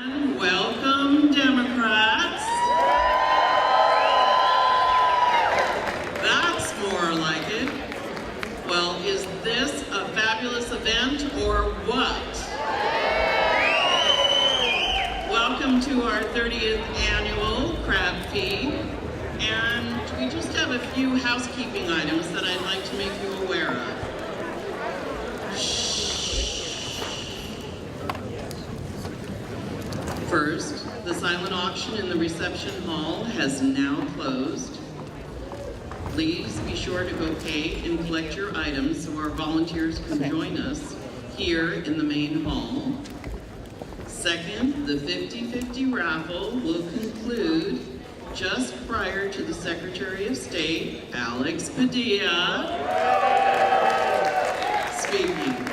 And welcome, Democrats. That's more like it. Well, is this a fabulous event or what? Welcome to our 30th annual Crab Feed. And we just have a few housekeeping items that I'd like to make you aware of. First, the silent auction in the reception hall has now closed. Please be sure to go pay and collect your items so our volunteers can join us here in the main hall. Second, the 50-50 raffle will conclude just prior to the Secretary of State, Alex Padilla, speaking.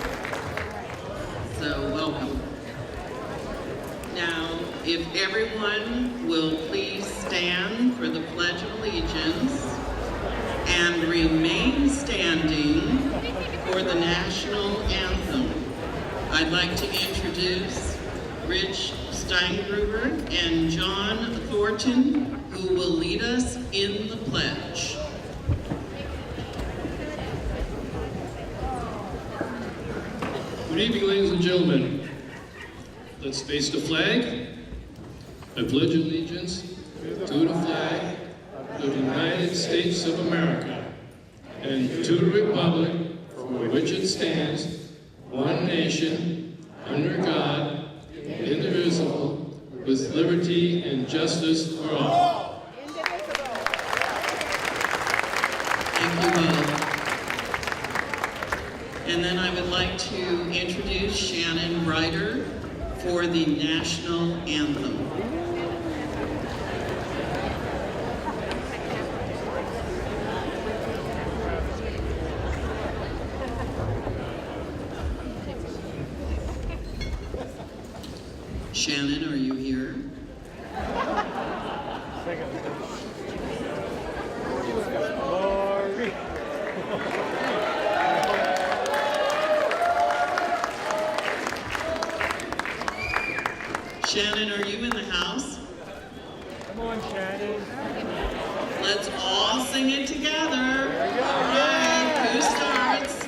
So welcome. Now, if everyone will please stand for the Pledge of Allegiance and remain standing for the national anthem. I'd like to introduce Rich Steingruber and John Thornton, who will lead us in the pledge. Good evening, ladies and gentlemen. Let's face the flag. I pledge allegiance to the flag of the United States of America and to the republic for which it stands, one nation, under God, indivisible, with liberty and justice for all. Thank you both. And then I would like to introduce Shannon Ryder for the national anthem. Shannon, are you here? Shannon, are you in the house? Come on, Shannon. Let's all sing it together. All right, who starts?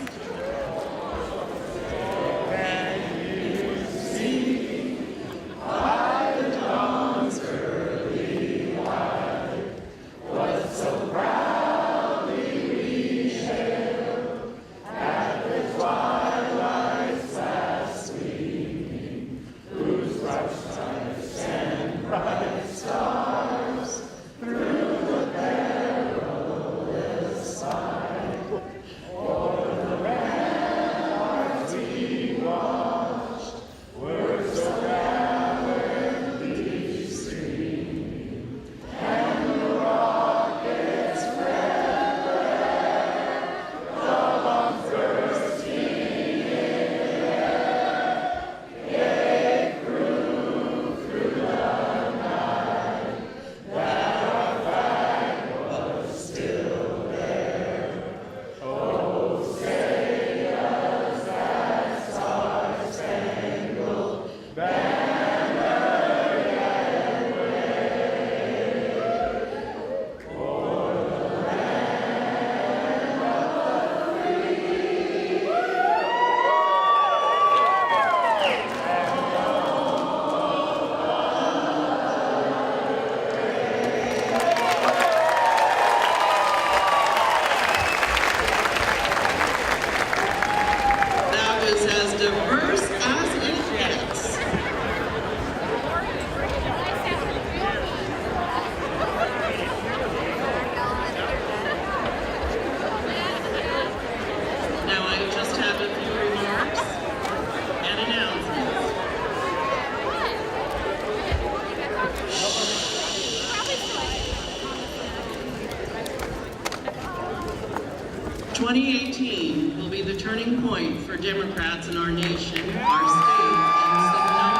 "2018 will be the turning point for Democrats in our nation, our state, and Sonoma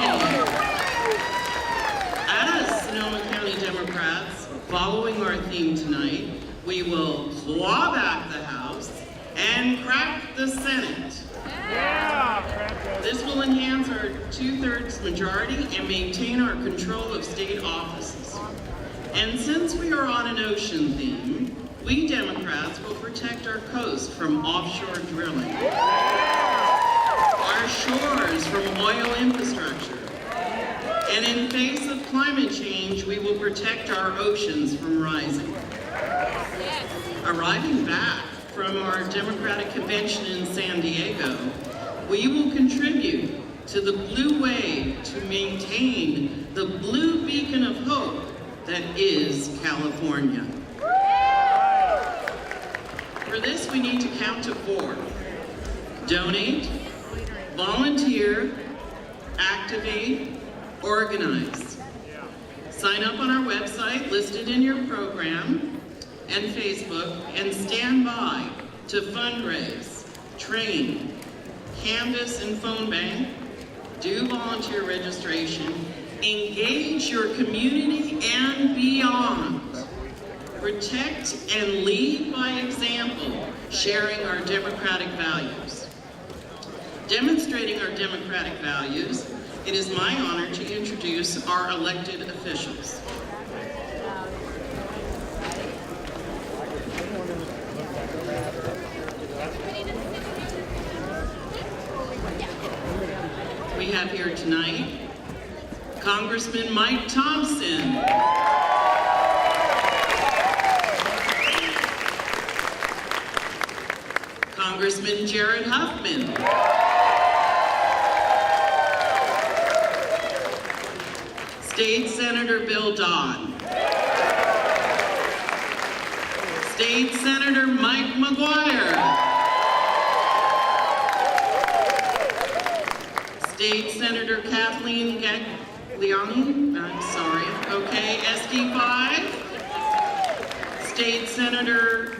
County. As Sonoma County Democrats, following our theme tonight, we will claw back the House and crack the Senate. Yeah! This will enhance our 2/3 majority and maintain our control of state offices. And since we are on an ocean theme, we Democrats will protect our coast from offshore drilling, our shores from oil infrastructure, and in face of climate change, we will protect our oceans from rising. Arriving back from our Democratic convention in San Diego, we will contribute to the blue wave to maintain the blue beacon of hope that is California. For this, we need to count to 4. Donate, volunteer, activate, organize. Sign up on our website listed in your program and Facebook, and stand by to fundraise, train, canvass and phone bank, do volunteer registration, engage your community and beyond. Protect and lead by example, sharing our democratic values. Demonstrating our democratic values, it is my honor to introduce our elected officials. We have here tonight Congressman Mike Thompson, Congressman Jared Huffman, State Senator Bill Dodd, State Senator Mike McGuire, State Senator Kathleen Gagliani, I'm sorry, okay, SD5. State Senator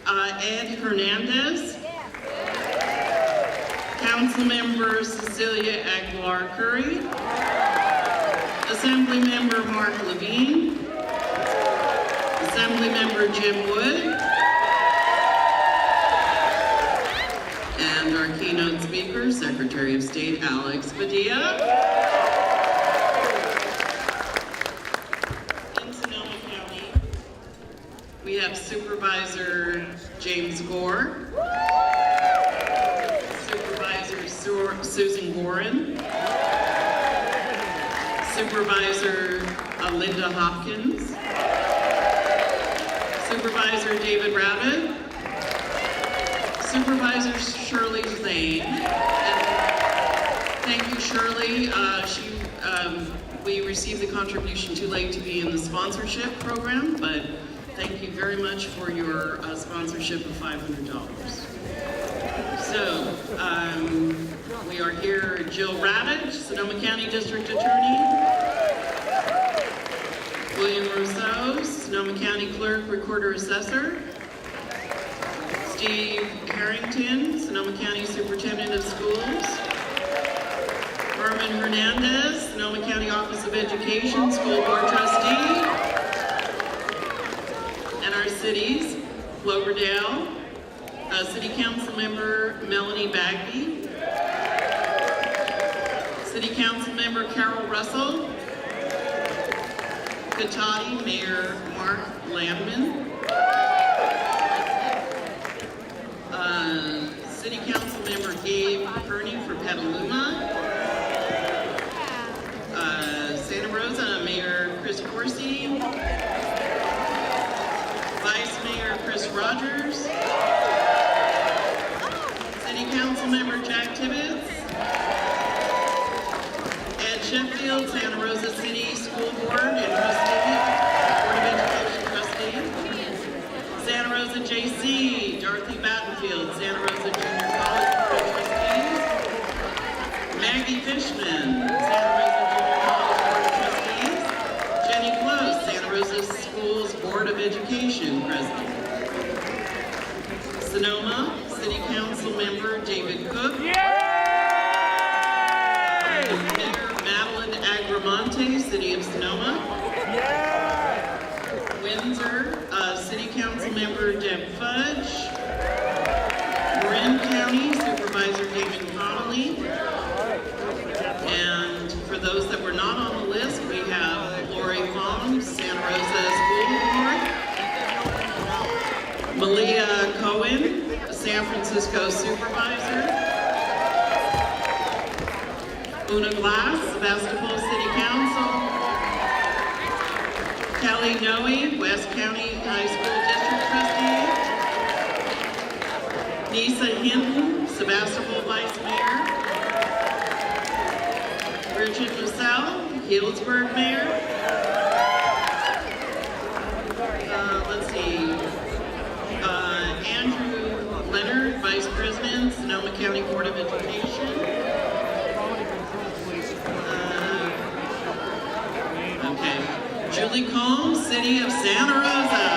Ed Hernandez. Councilmember Cecilia Aguilar Curry. Assemblymember Mark Levine. Assemblymember Jim Wood. And our keynote speaker, Secretary of State Alex Padilla. In Sonoma County, we have Supervisor James Gore, Supervisor Susan Gorin, Supervisor Linda Hopkins, Supervisor David Rabbit, Supervisor Shirley Zane. And thank you, Shirley. We received the contribution too late to be in the sponsorship program, but thank you very much for your sponsorship of $500. So, we are here, Jill Ravitch, Sonoma County District Attorney. William Rousseau, Sonoma County Clerk, Recorder, Assessor. Steve Harrington, Sonoma County Superintendent of Schools. Herman Hernandez, Sonoma County Office of Education, School Board Trustee. And our cities, Cloverdale, City Council Member Melanie Bagby, City Council Member Carol Russell, Cotati Mayor Mark Landman, City Council Member Gabe Kearney for Petaluma, Santa Rosa Mayor Chris Corsi, Vice Mayor Chris Rogers, City Council Member Jack Tibbetts, Ed Sheffield, Santa Rosa City School Board and Trustee, Board of Education Trustee, Santa Rosa JC, Dorothy Battenfield, Santa Rosa Junior College Board of Trustees, Maggie Fishman, Santa Rosa Junior College Board of Trustees, Jenny Close, Santa Rosa Schools Board of Education President, Sonoma City Council Member David Cook, Mayor Madeline Agramonte, City of Sonoma, Windsor City Council Member Deb Fudge, Marin County Supervisor David Connolly, and Francisco Supervisor. Una Glass, Sebastopol City Council. Kelly Noe, West County High School District Trustee. Nisa Hinton, Sebastopol Vice Mayor. Bridget Lassalle, Healdsburg Mayor. Let's see. Andrew Leonard, Vice President, Sonoma County Board of Education. Okay. Julie Combs, City of Santa Rosa.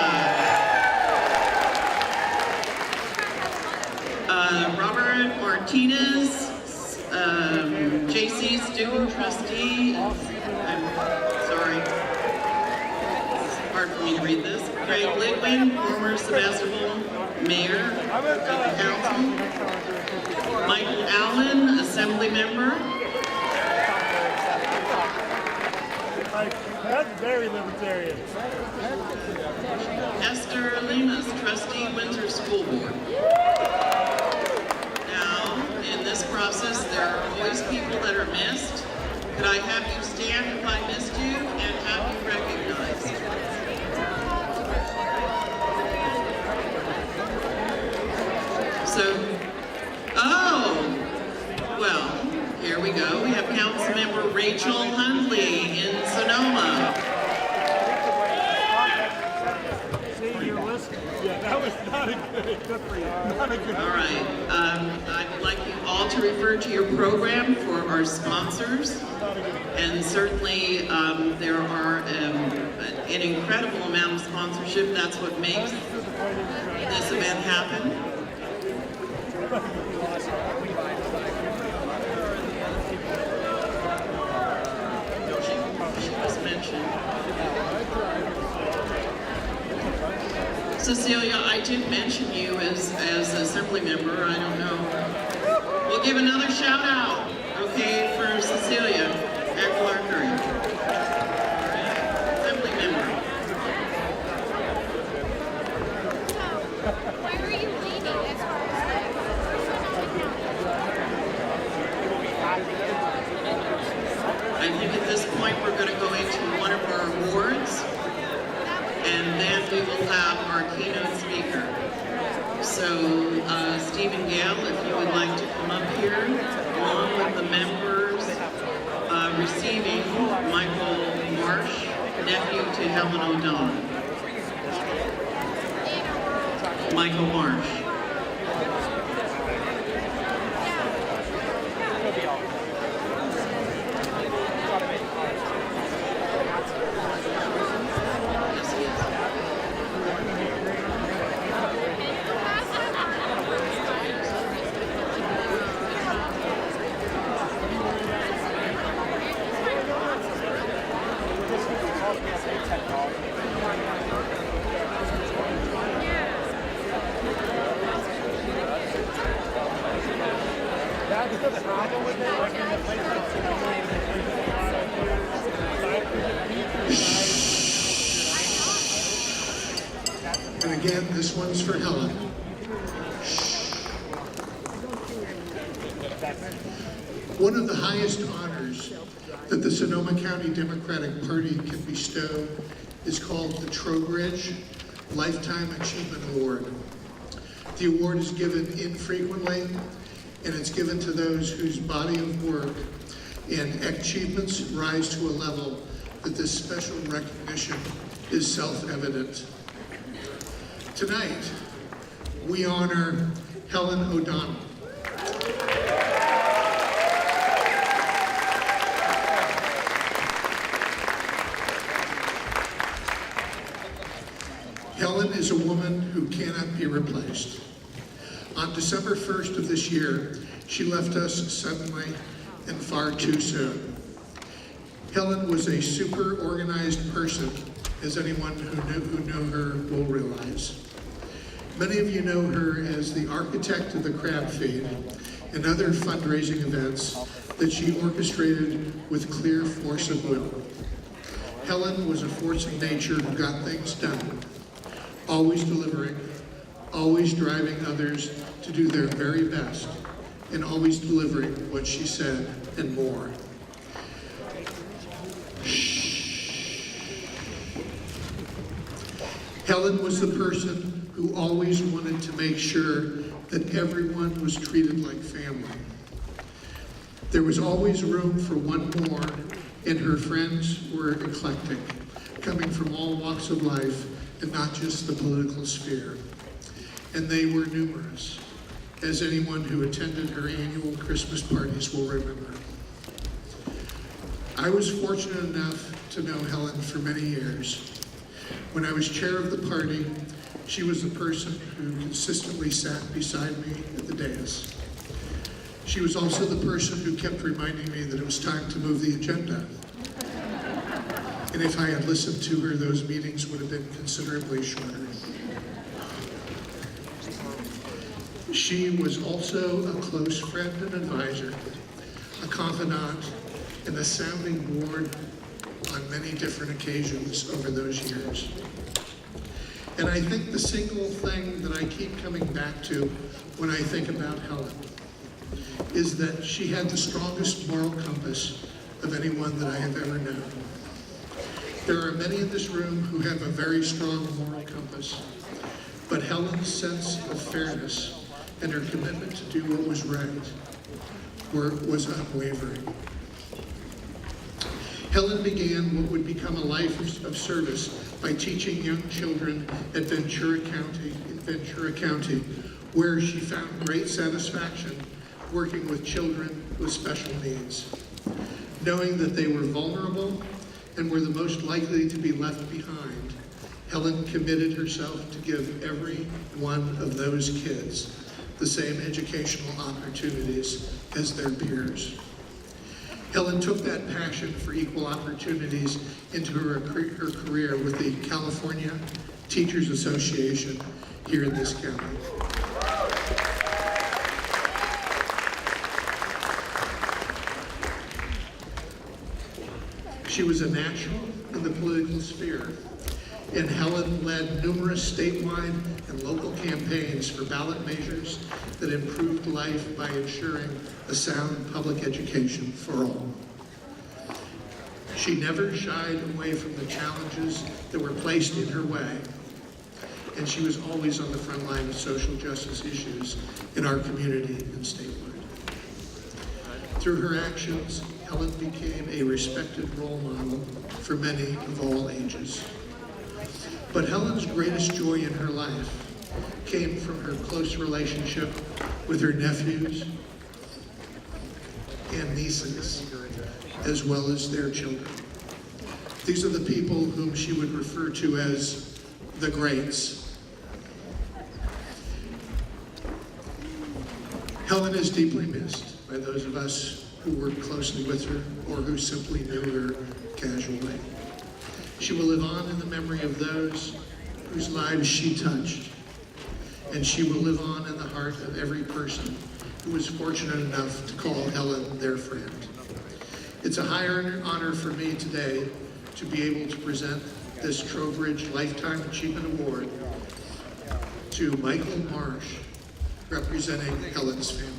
Robert Martinez, JC Student Trustee. I'm sorry. It's hard for me to read this. Craig Litwin, former Sebastopol Mayor of the Council. Michael Allen, Assembly Member. That's very libertarian. Esther Limas, Trustee, Windsor School Board. Now, in this process, there are always people that are missed. Could I have you stand if I missed you and have you recognized? So, well, here we go. We have Councilmember Rachel Hundley in Sonoma. See your list? Yeah, that was not a good for you. Not a good. All right. I would like you all to refer to your program for our sponsors. And certainly there are an incredible amount of sponsorship. That's what makes this event happen. She was mentioned. Cecilia, I did mention you as Assembly Member. I don't know. We'll give another shout out, okay, for Cecilia at Clarkery. All right, Assembly Member. Where are you leaning as far I think at this point we're going to go into one of our awards, and then we will have our keynote speaker. So, Stephen Gale, if you would like to come up here, along with the members receiving Michael Marsh, nephew to Helen O'Donnell. Michael Marsh. Yes, he is. That's the problem with it. Like in the place And again, this one's for Helen. One of the highest honors that the Sonoma County Democratic Party can bestow is called the Trowbridge Lifetime Achievement Award. The award is given infrequently, and it's given to those whose body of work and achievements rise to a level that this special recognition is self-evident. Tonight, we honor Helen O'Donnell. Helen is a woman who cannot be replaced. On December 1st of this year, she left us suddenly and far too soon. Helen was a super organized person, as anyone who knew her will realize. Many of you know her as the architect of the Crab Feed and other fundraising events that she orchestrated with clear force of will. Helen was a force of nature who got things done, always delivering, always driving others to do their very best in always delivering what she said and more. Helen was the person who always wanted to make sure that everyone was treated like family. There was always room for one more, and her friends were eclectic, coming from all walks of life and not just the political sphere. And they were numerous, as anyone who attended her annual Christmas parties will remember. I was fortunate enough to know Helen for many years. When I was chair of the party, she was the person who consistently sat beside me at the dais. She was also the person who kept reminding me that it was time to move the agenda. And if I had listened to her, those meetings would have been considerably shorter. She was also a close friend and advisor, a confidant, and a sounding board on many different occasions over those years. And I think the single thing that I keep coming back to when I think about Helen is that she had the strongest moral compass of anyone that I have ever known. There are many in this room who have a very strong moral compass, but Helen's sense of fairness and her commitment to do what was right was unwavering. Helen began what would become a life of service by teaching young children at Ventura County, where she found great satisfaction working with children with special needs. Knowing that they were vulnerable and were the most likely to be left behind, Helen committed herself to give every one of those kids the same educational opportunities as their peers. Helen took that passion for equal opportunities into her career with the California Teachers Association here in this county. She was a natural in the political sphere, and Helen led numerous statewide and local campaigns for ballot measures that improved life by ensuring a sound public education for all. She never shied away from the challenges that were placed in her way, and she was always on the front line of social justice issues in our community and statewide. Through her actions, Helen became a respected role model for many of all ages. But Helen's greatest joy in her life came from her close relationship with her nephews and nieces, as well as their children. These are the people whom she would refer to as the greats. Helen is deeply missed by those of us who worked closely with her or who simply knew her casually. She will live on in the memory of those whose lives she touched, and she will live on in the heart of every person who was fortunate enough to call Helen their friend. It's a high honor for me today to be able to present this Trowbridge Lifetime Achievement Award to Michael Marsh, representing Helen's family.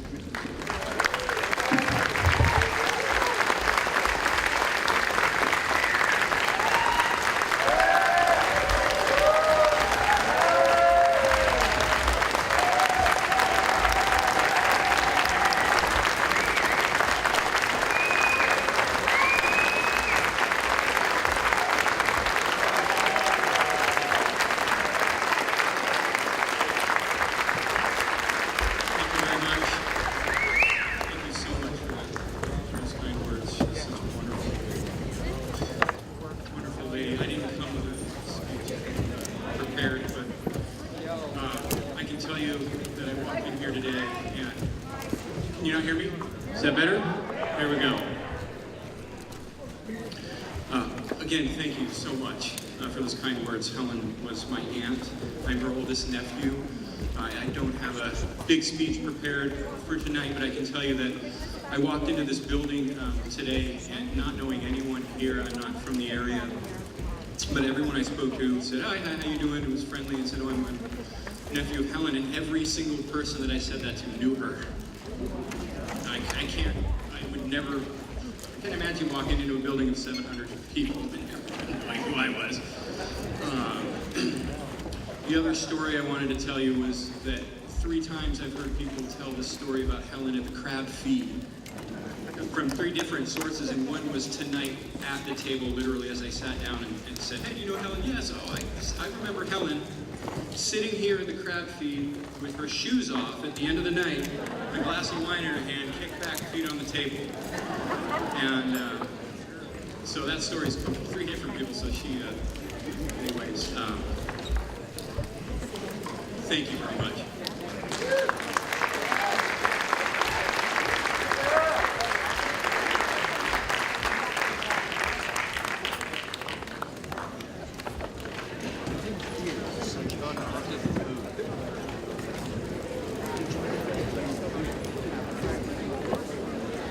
Can you not hear me? Is that better? There we go. Again, thank you so much for those kind words. Helen was my aunt. I'm her oldest nephew. I don't have a big speech prepared for tonight, but I can tell you that I walked into this building today and not knowing anyone here. I'm not from the area, but everyone I spoke to said, "Hi, how you doing?" It was friendly and said, "Oh, I'm nephew of Helen, and every single person that I said that to knew her. I would never, I can't imagine walking into a building of 700 people and knowing who I was. The other story I wanted to tell you was that 3 times I've heard people tell this story about Helen at the crab feed from 3 different sources, and one was tonight at the table, literally as I sat down and said, hey, you know Helen? Yes, I remember Helen sitting here at the crab feed with her shoes off at the end of the night, a glass of wine in her hand, kicked back, feet on the table. And so that story's from 3 different people, so she, anyways, thank you very much.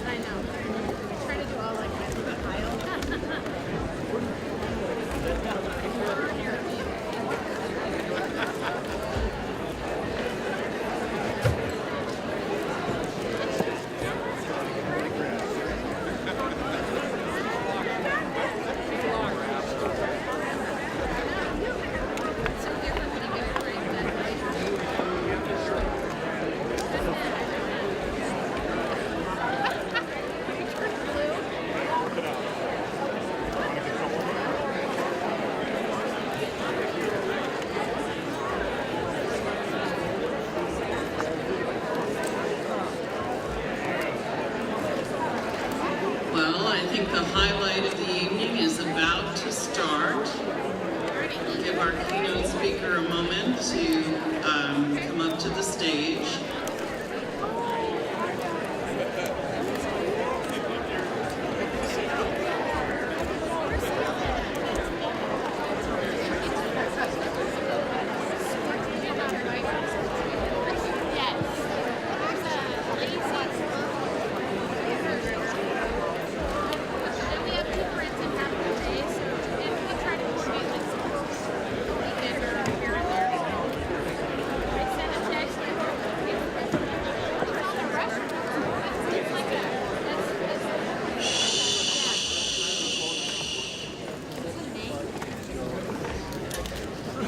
I know. Trying to do all like that with a pile. So different when you get it right that way. Well, I think the highlight of the evening is about to start. We'll give our keynote speaker a moment to come up to the stage.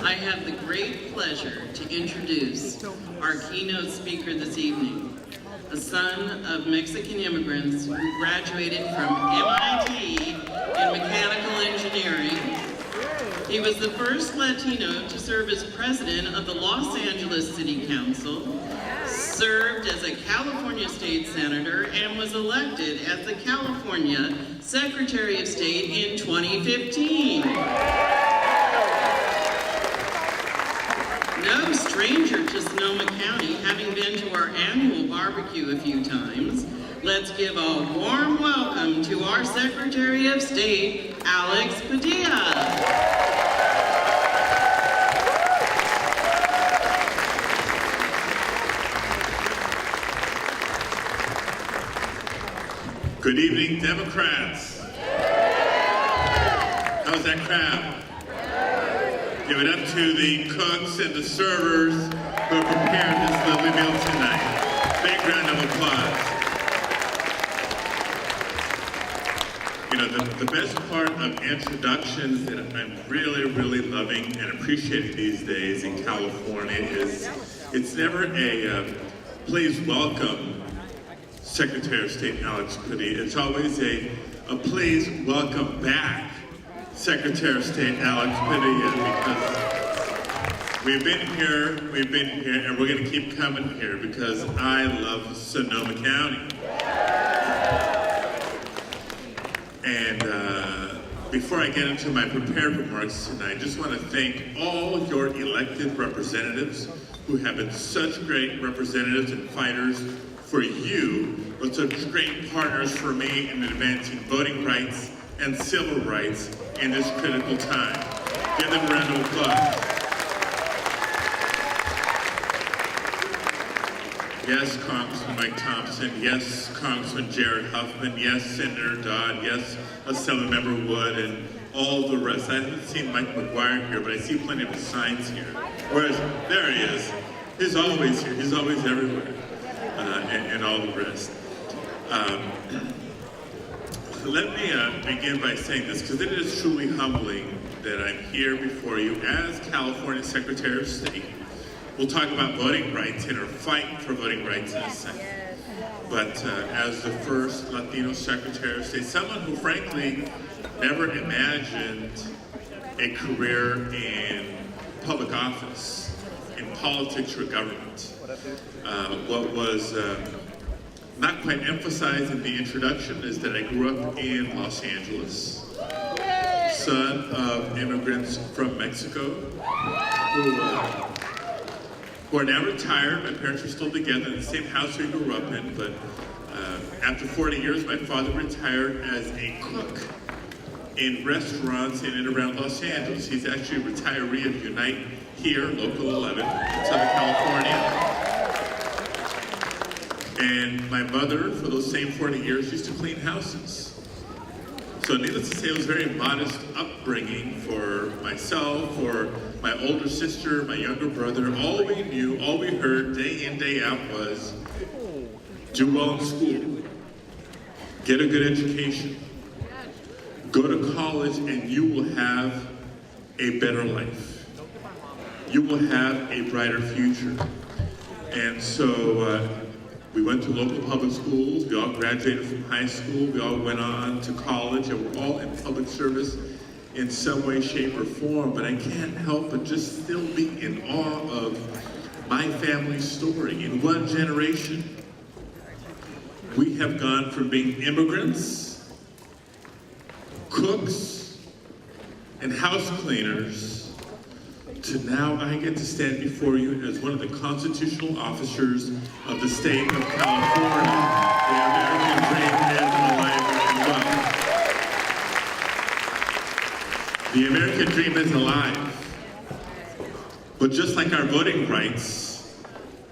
I have the great pleasure to introduce our keynote speaker this evening, a son of Mexican immigrants who graduated from MIT in mechanical engineering. He was the first Latino to serve as president of the Los Angeles City Council, served as a California state senator, and was elected as the California Secretary of State in 2015. No stranger to Sonoma County, having been to our annual barbecue a few times, let's give a warm welcome to our Secretary of State, Alex Padilla. Good evening, Democrats. How's that crowd? Give it up to the cooks and the servers who have prepared this lovely meal tonight. Big round of applause. You know, the best part of introductions that I'm really loving and appreciating these days in California is it's never a please welcome Secretary of State Alex Padilla. It's always a please welcome back Secretary of State Alex Padilla, because we've been here, and we're going to keep coming here because I love Sonoma County. And before I get into my prepared remarks tonight, I just want to thank all your elected representatives who have been such great representatives and fighters for you, but such great partners for me in advancing voting rights and civil rights in this critical time. Give them a round of applause. Yes, Congressman Mike Thompson. Yes, Congressman Jared Huffman. Yes, Senator Dodd. Yes, Assemblymember Wood, and all the rest. I haven't seen Mike McGuire here, but I see plenty of his signs here. Whereas, there he is. He's always here. He's always everywhere. And all the rest. Let me begin by saying this, because it is truly humbling that I'm here before you as California Secretary of State. We'll talk about voting rights and our fight for voting rights in a second. But as the first Latino Secretary of State, someone who frankly never imagined a career in public office, in politics or government. What was not quite emphasized in the introduction is that I grew up in Los Angeles, son of immigrants from Mexico who are now retired. My parents are still together in the same house we grew up in, but after 40 years, my father retired as a cook in restaurants in and around Los Angeles. He's actually a retiree of Unite here, Local 11, Southern California. And my mother, for those same 40 years, used to clean houses. So needless to say, it was a very modest upbringing for myself, for my older sister, my younger brother. All we knew, all we heard day in, day out was, do well in school, get a good education, go to college, and you will have a better life. You will have a brighter future. And so we went to local public schools. We all graduated from high school. We all went on to college, and we're all in public service in some way, shape, or form. But I can't help but just still be in awe of my family's story. In one generation, we have gone from being immigrants, cooks, and house cleaners to now I get to stand before you as one of the constitutional officers of the state of California. The American dream is alive and well. The American dream is alive. But just like our voting rights,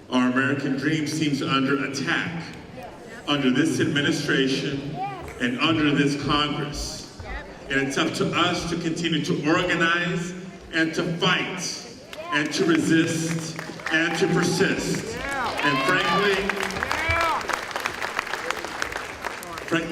our American dream seems under attack under this administration and under this Congress. And it's up to us to continue to organize and to fight, and to resist, and to persist. And frankly,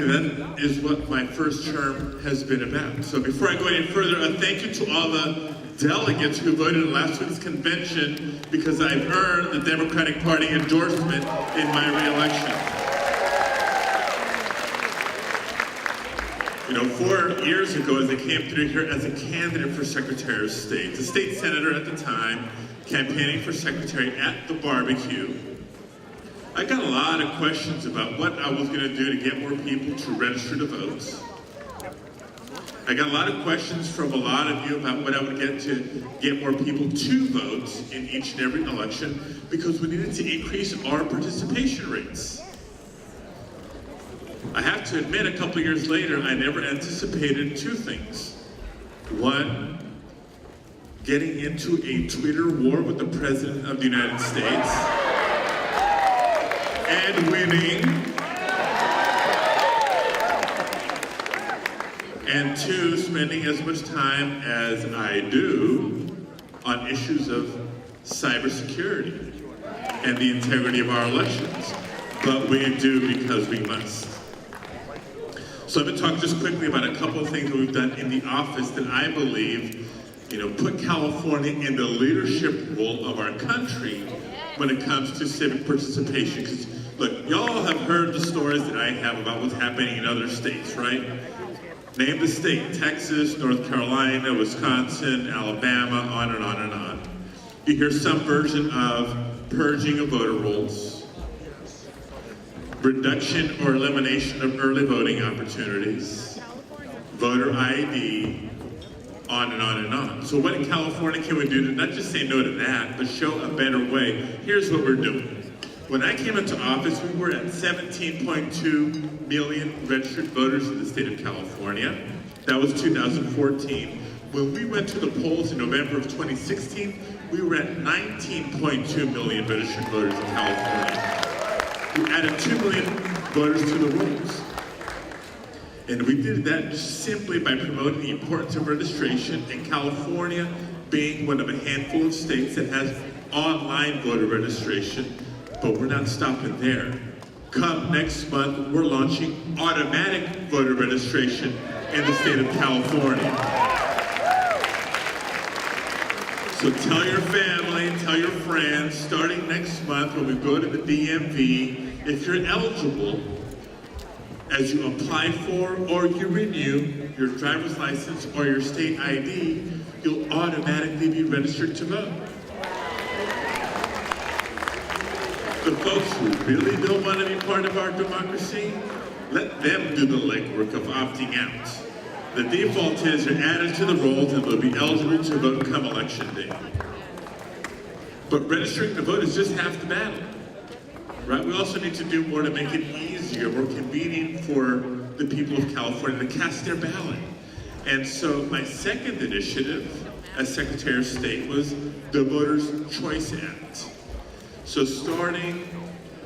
that is what my first term has been about. So before I go any further, a thank you to all the delegates who voted in last week's convention, because I've earned the Democratic Party endorsement in my re-election. You know, 4 years ago, as I came through here as a candidate for Secretary of State, the state senator at the time, campaigning for secretary at the barbecue, I got a lot of questions about what I was going to do to get more people to register to vote. I got a lot of questions from a lot of you about what I would get to get more people to vote in each and every election, because we needed to increase our participation rates. I have to admit, a couple years later, I never anticipated two things. One, getting into a Twitter war with the President of the United States, and winning. And two, spending as much time as I do on issues of cybersecurity and the integrity of our elections. But we do because we must. So I'm going to talk just quickly about a couple of things that we've done in the office that I believe, put California in the leadership role of our country when it comes to civic participation. Because, look, y'all have heard the stories that I have about what's happening in other states, right? Name the state: Texas, North Carolina, Wisconsin, Alabama, on and on and on. You hear some version of purging of voter rolls, reduction or elimination of early voting opportunities, voter ID, on and on and on. So what in California can we do to not just say no to that, but show a better way? Here's what we're doing. When I came into office, we were at 17.2 million registered voters in the state of California. That was 2014. When we went to the polls in November of 2016, we were at 19.2 million registered voters in California. we added 2 million voters to the rolls. And we did that simply by promoting the importance of registration, and California being one of a handful of states that has online voter registration. But we're not stopping there. Come next month, we're launching automatic voter registration in the state of California. So tell your family, tell your friends, starting next month when we go to the DMV, if you're eligible, as you apply for or you renew your driver's license or your state ID, you'll automatically be registered to vote. The folks who really don't want to be part of our democracy, let them do the legwork of opting out. The default is you're added to the rolls and they'll be eligible to vote come election day. But registering to vote is just half the battle, right? We also need to do more to make it easier, more convenient for the people of California to cast their ballot. And so my second initiative as Secretary of State was the Voters' Choice Act. So starting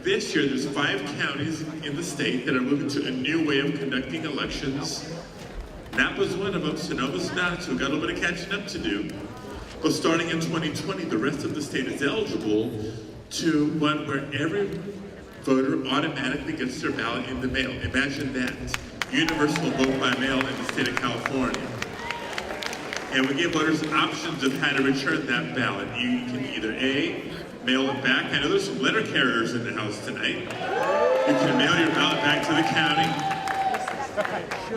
this year, there's 5 counties in the state that are moving to a new way of conducting elections. Napa's one of them, Sonoma's not, so we've got a little bit of catching up to do. But starting in 2020, the rest of the state is eligible to one where every voter automatically gets their ballot in the mail. Imagine that. Universal vote by mail in the state of California. And we give voters options of how to return that ballot. You can either A, mail it back. I know there's some letter carriers in the house tonight. You can mail your ballot back to the county.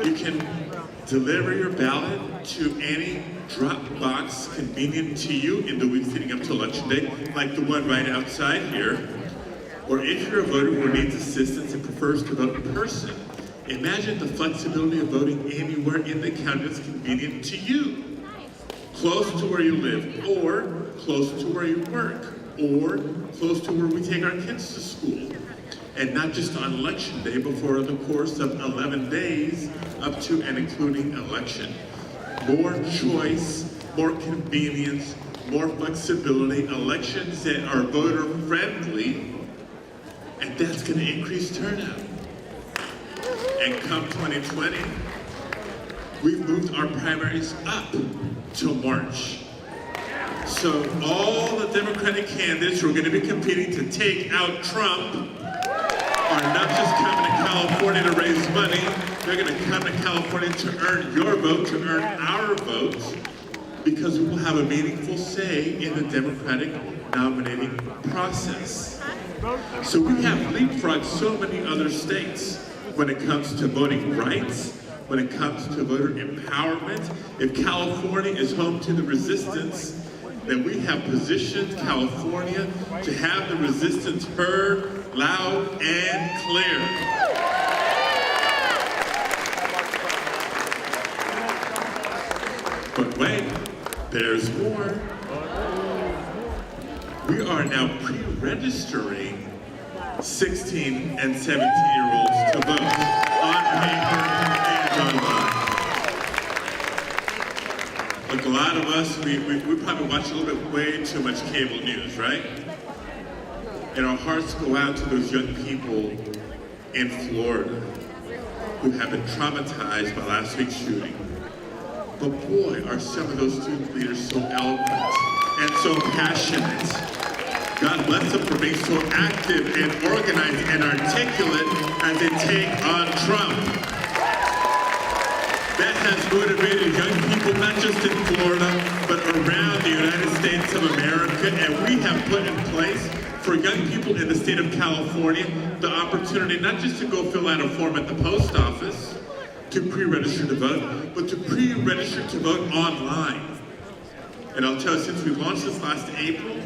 You can deliver your ballot to any drop box convenient to you in the week leading up to Election Day, like the one right outside here. Or if you're a voter who needs assistance and prefers to vote in person, imagine the flexibility of voting anywhere in the county that's convenient to you. Close to where you live, or close to where you work, or close to where we take our kids to school. And not just on election day, but for the course of 11 days up to and including election. More choice, more convenience, more flexibility, elections that are voter friendly, and that's going to increase turnout. And come 2020, we've moved our primaries up till March. So all the Democratic candidates who are going to be competing to take out Trump are not just coming to California to raise money, they're going to come to California to earn your vote, to earn our vote, because we will have a meaningful say in the Democratic nominating process. So we have leapfrogged so many other states when it comes to voting rights, when it comes to voter empowerment. If California is home to the resistance, then we have positioned California to have the resistance heard loud and clear. But wait, there's more. We are now pre-registering 16 and 17-year-olds to vote on paper and online. Look, a lot of us, we probably watch a little bit way too much cable news, right? And our hearts go out to those young people in Florida who have been traumatized by last week's shooting. But boy, are some of those student leaders so eloquent and so passionate. God bless them for being so active and organized and articulate as they take on Trump. That has motivated young people, not just in Florida, but around the United States of America. And we have put in place for young people in the state of California the opportunity not just to go fill out a form at the post office to pre-register to vote, but to pre-register to vote online. And I'll tell you, since we launched this last April,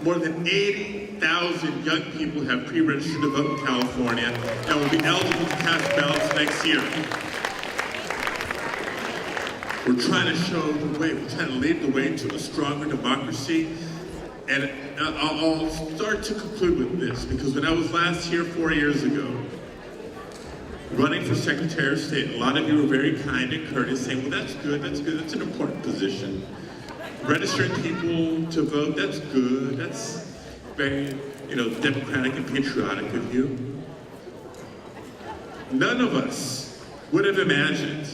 more than 80,000 young people have pre-registered to vote in California and will be eligible to cast ballots next year. We're trying to show the way, we're trying to lead the way to a stronger democracy. And I'll start to conclude with this, because when I was last here 4 years ago, running for Secretary of State, a lot of you were very kind and courteous, saying, well, that's good, that's an important position. Registering people to vote, that's good, that's very democratic and patriotic of you. None of us would have imagined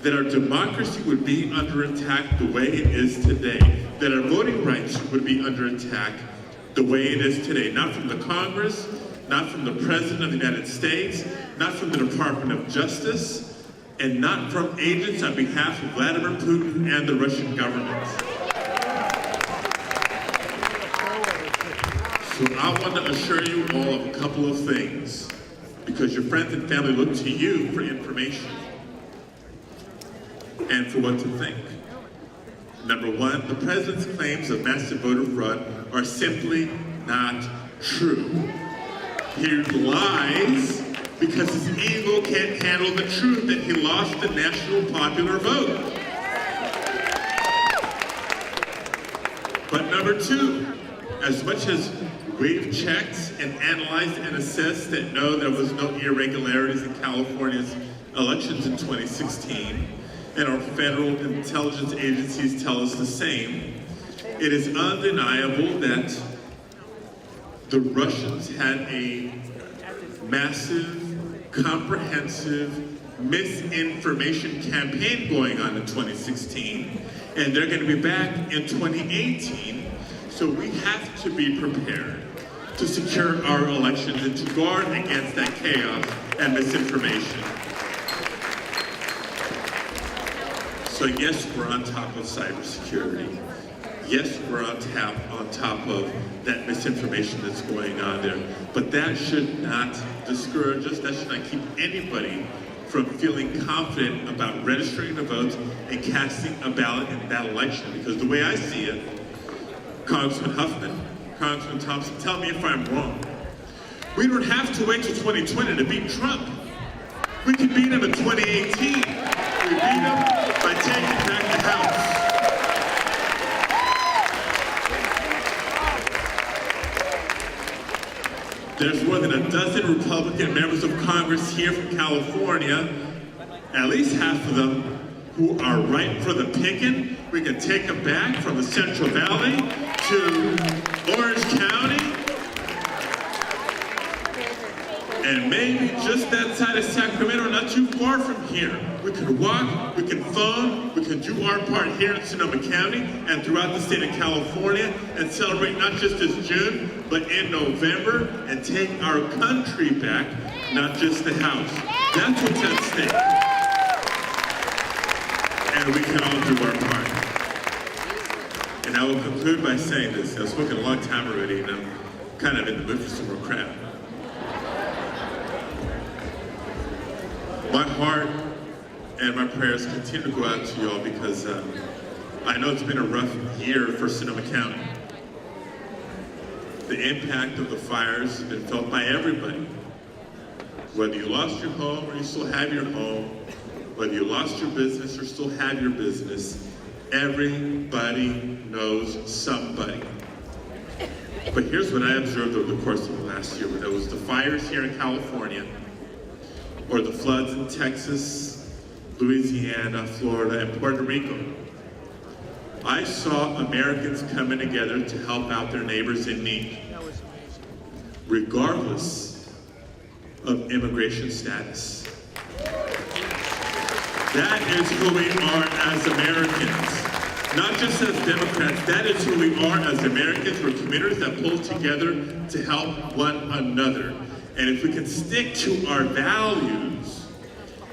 that our democracy would be under attack the way it is today, that our voting rights would be under attack the way it is today, not from the Congress, not from the President of the United States, not from the Department of Justice, and not from agents on behalf of Vladimir Putin and the Russian government. So I want to assure you all of a couple of things, because your friends and family look to you for information and for what to think. Number one, the president's claims of massive voter fraud are simply not true. He lies because his ego can't handle the truth that he lost the national popular vote. But number two, as much as we've checked and analyzed and assessed that no, there was no irregularities in California's elections in 2016, and our federal intelligence agencies tell us the same, it is undeniable that the Russians had a massive, comprehensive misinformation campaign going on in 2016, and they're going to be back in 2018, so we have to be prepared to secure our elections and to guard against that chaos and misinformation. So yes, we're on top of cybersecurity. Yes, we're on top of that misinformation that's going on there. But that should not discourage us. That should not keep anybody from feeling confident about registering to vote and casting a ballot in that election. Because the way I see it, Congressman Huffman, Congressman Thompson, tell me if I'm wrong. We don't have to wait till 2020 to beat Trump. We can beat him in 2018. We beat him by taking back the House. There's more than a dozen Republican members of Congress here from California, at least half of them, who are ripe for the picking. We can take them back from the Central Valley to Orange County, and maybe just that side of Sacramento, not too far from here. We can walk, we can phone, we can do our part here in Sonoma County and throughout the state of California and celebrate not just this June, but in November and take our country back, not just the House. That's what's at stake. And we can all do our part. And I will conclude by saying this. I've spoken a long time already, and I'm kind of in the mood for some more crap. My heart and my prayers continue to go out to you all because I know it's been a rough year for Sonoma County. The impact of the fires has been felt by everybody. Whether you lost your home or you still have your home, whether you lost your business or still have your business, everybody knows somebody. But here's what I observed over the course of the last year, when there was the fires here in California, or the floods in Texas, Louisiana, Florida, and Puerto Rico. I saw Americans coming together to help out their neighbors in need, regardless of immigration status. That is who we are as Americans. Not just as Democrats, that is who we are as Americans. We're communities that pull together to help one another. And if we can stick to our values,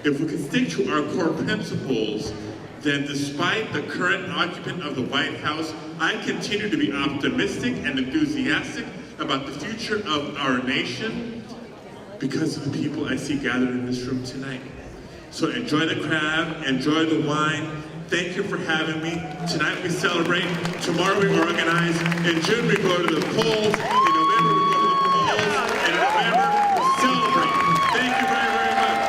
if we can stick to our core principles, then despite the current occupant of the White House, I continue to be optimistic and enthusiastic about the future of our nation because of the people I see gathered in this room tonight. So enjoy the crab, enjoy the wine. Thank you for having me. Tonight we celebrate, tomorrow we organize, in June we go to the polls, in November we go to the polls, and in November we celebrate. Thank you very, very much.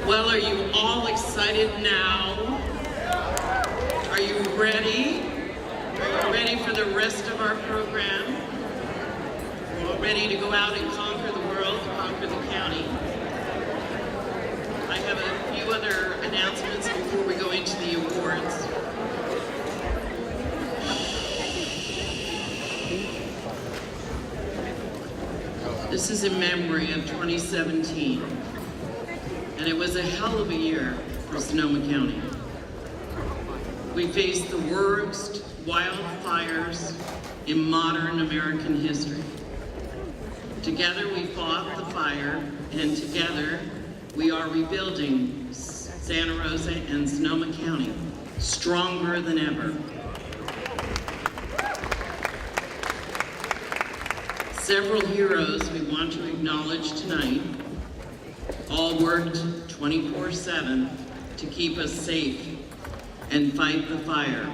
Well, are you all excited now? Are you ready? Are you ready for the rest of our program? We're all ready to go out and conquer the world, conquer the county. I have a few other announcements before we go into the awards. This is in memory of 2017, and it was a hell of a year for Sonoma County. We faced the worst wildfires in modern American history. Together we fought the fire, and together we are rebuilding Santa Rosa and Sonoma County stronger than ever. Several heroes we want to acknowledge tonight all worked 24/7 to keep us safe and fight the fire.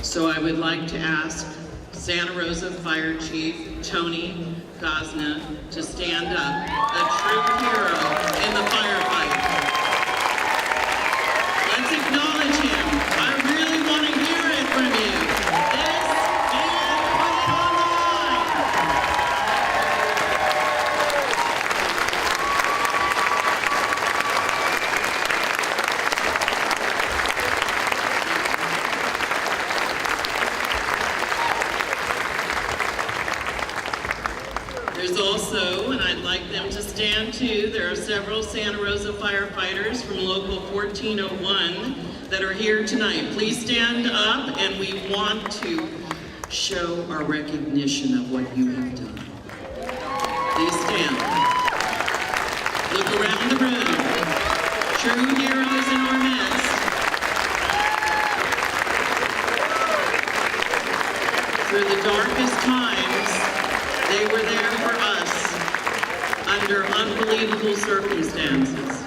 So I would like to ask Santa Rosa Fire Chief Tony Gosna to stand up, a true hero in the firefight. Let's acknowledge him. I really want to hear it from you. This and put it on the line. There's also, and I'd like them to stand too, there are several Santa Rosa firefighters from Local 1401 that are here tonight. Please stand up, and we want to show our recognition of what you have done. Please stand. Look around the room. True heroes in our midst. Through the darkest times, they were there for us under unbelievable circumstances.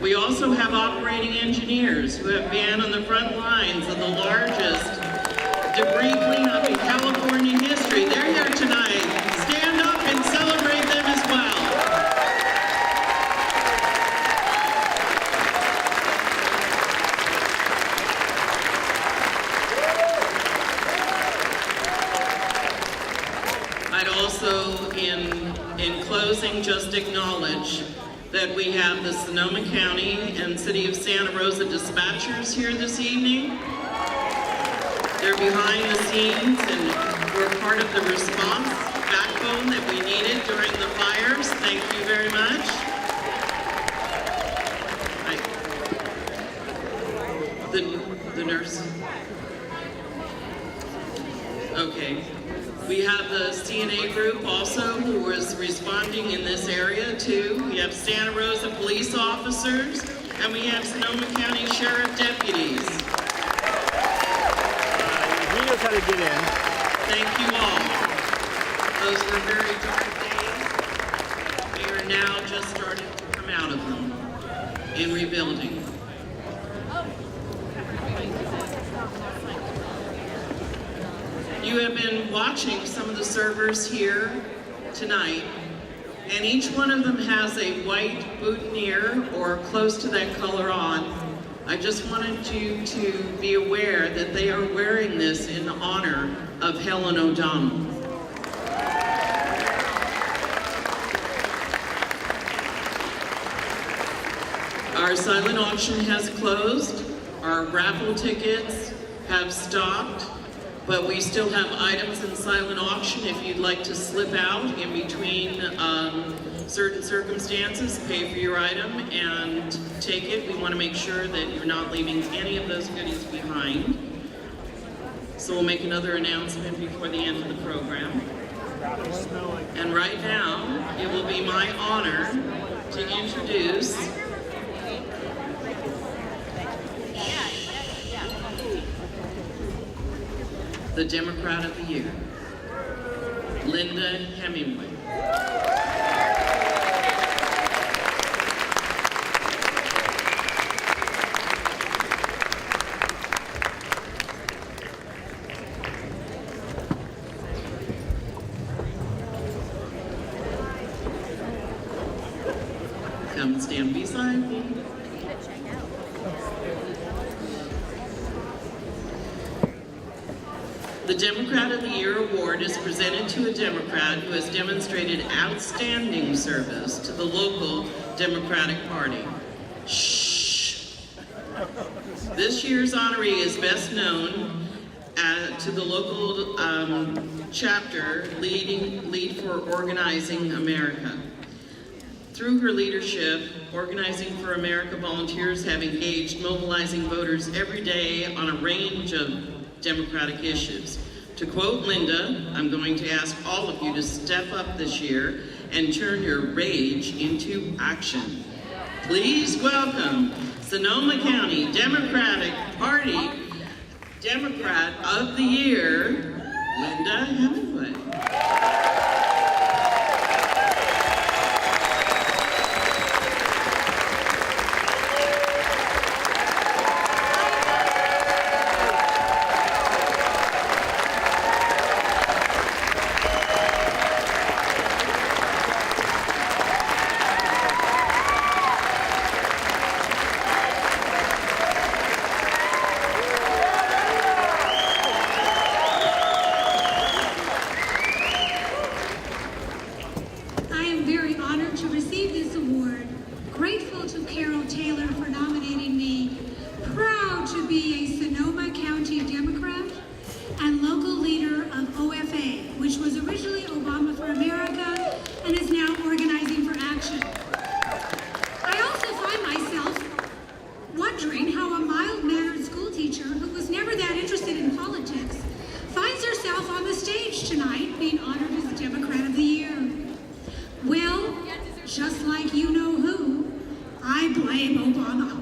We also have operating engineers who have been on the front lines of the largest debris cleanup in California history. They're here tonight. Stand up and celebrate them as well. I'd also, in closing, just acknowledge that we have the Sonoma County and City of Santa Rosa dispatchers here this evening. They're behind the scenes and were part of the response backbone that we needed during the fires. Thank you very much. The nurse. Okay. We have the CNA group also who was responding in this area too. We have Santa Rosa police officers, and we have Sonoma County Sheriff deputies. He knows how to get in. Thank you all. Those were very dark days. We are now just starting to come out of them in rebuilding. You have been watching some of the servers here tonight, and each one of them has a white boutonniere or close to that color on. I just wanted you to be aware that they are wearing this in honor of Helen O'Donnell. Our silent auction has closed. Our raffle tickets have stopped. But we still have items in silent auction if you'd like to slip out in between certain circumstances, pay for your item and take it. We want to make sure that you're not leaving any of those goodies behind. So we'll make another announcement before the end of the program. And right now, it will be my honor to introduce the Democrat of the Year, Linda Hemingway. come stand beside me. The Democrat of the Year award is presented to a Democrat who has demonstrated outstanding service to the local Democratic Party. Shh. This year's honoree is best known to the local chapter Lead for Organizing America. Through her leadership, Organizing for America volunteers have engaged mobilizing voters every day on a range of democratic issues. To quote Linda, I'm going to ask all of you to step up this year and turn your rage into action. Please welcome Sonoma County Democratic Party Democrat of the Year, Linda Hemingway. I am very honored to receive this award, grateful to Carol Taylor for nominating me, proud to be a Sonoma County Democrat and local leader of OFA, which was originally Obama for America and is now Organizing for Action. I also find myself wondering how a mild-mannered school teacher who was never that interested in politics finds herself on the stage tonight being honored as Democrat of the Year. Well, just like you know who, I blame Obama.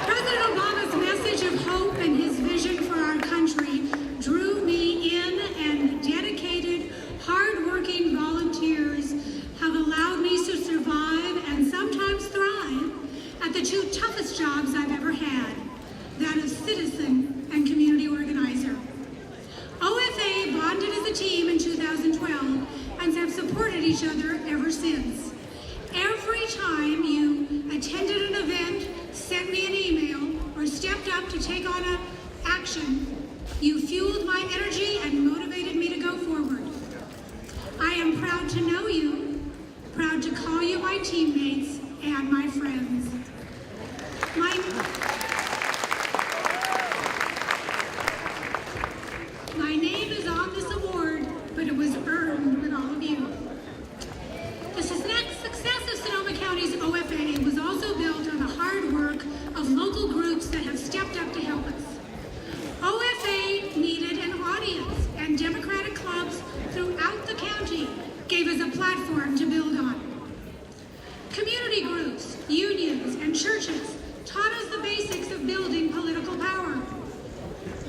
President Obama's message of hope and his vision for our country drew me in, and dedicated, hard-working volunteers have allowed me to survive and sometimes thrive at the two toughest jobs I've ever had, that of citizen and community organizer. OFA bonded as a team in 2012 and have supported each other ever since. Every time you attended an event, sent me an email, or stepped up to take on an action, you fueled my energy and motivated me to go forward. I am proud to know you, proud to call you my teammates and my friends. My name is on this award, but it was earned with all of you. The success of Sonoma County's OFA was also built on the hard work of local groups that have stepped up to help us. OFA needed an audience, and Democratic clubs throughout the county gave us a platform to build on. Community groups, unions, and churches taught us the basics of building political power.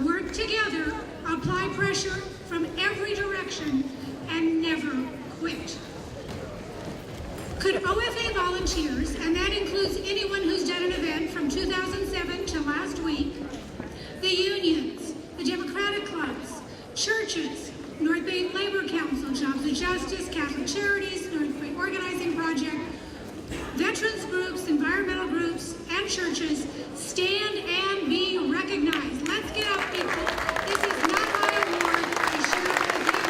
Work together, apply pressure from every direction, and never quit. Could OFA volunteers, and that includes anyone who's done an event from 2007 to last week, the unions, the Democratic clubs, churches, North Bay Labor Council, Jobs and Justice, Catholic Charities, North Bay Organizing Project, veterans groups, environmental groups, and churches, stand and be recognized. Let's get up, people. This is not my award. I share it with you.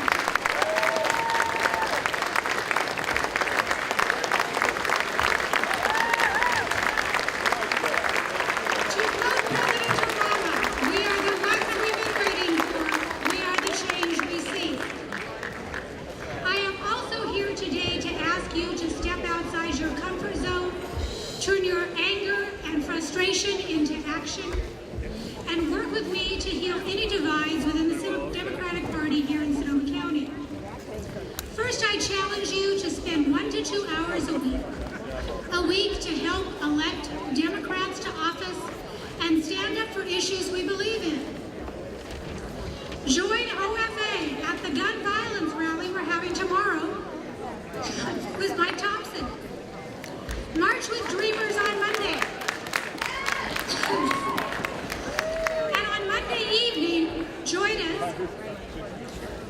To quote President Obama, we are the ones that we've been waiting for. We are the change we seek. I am also here today to ask you to step outside your comfort zone, turn your anger and frustration into action, and work with me to heal any divides within the Democratic Party here in Sonoma County. First, I challenge you to spend 1 to 2 hours a week to help elect Democrats to office and stand up for issues we believe in. Join OFA at the gun violence rally we're having tomorrow with Mike Thompson. March with Dreamers on Monday. And on Monday evening, join us.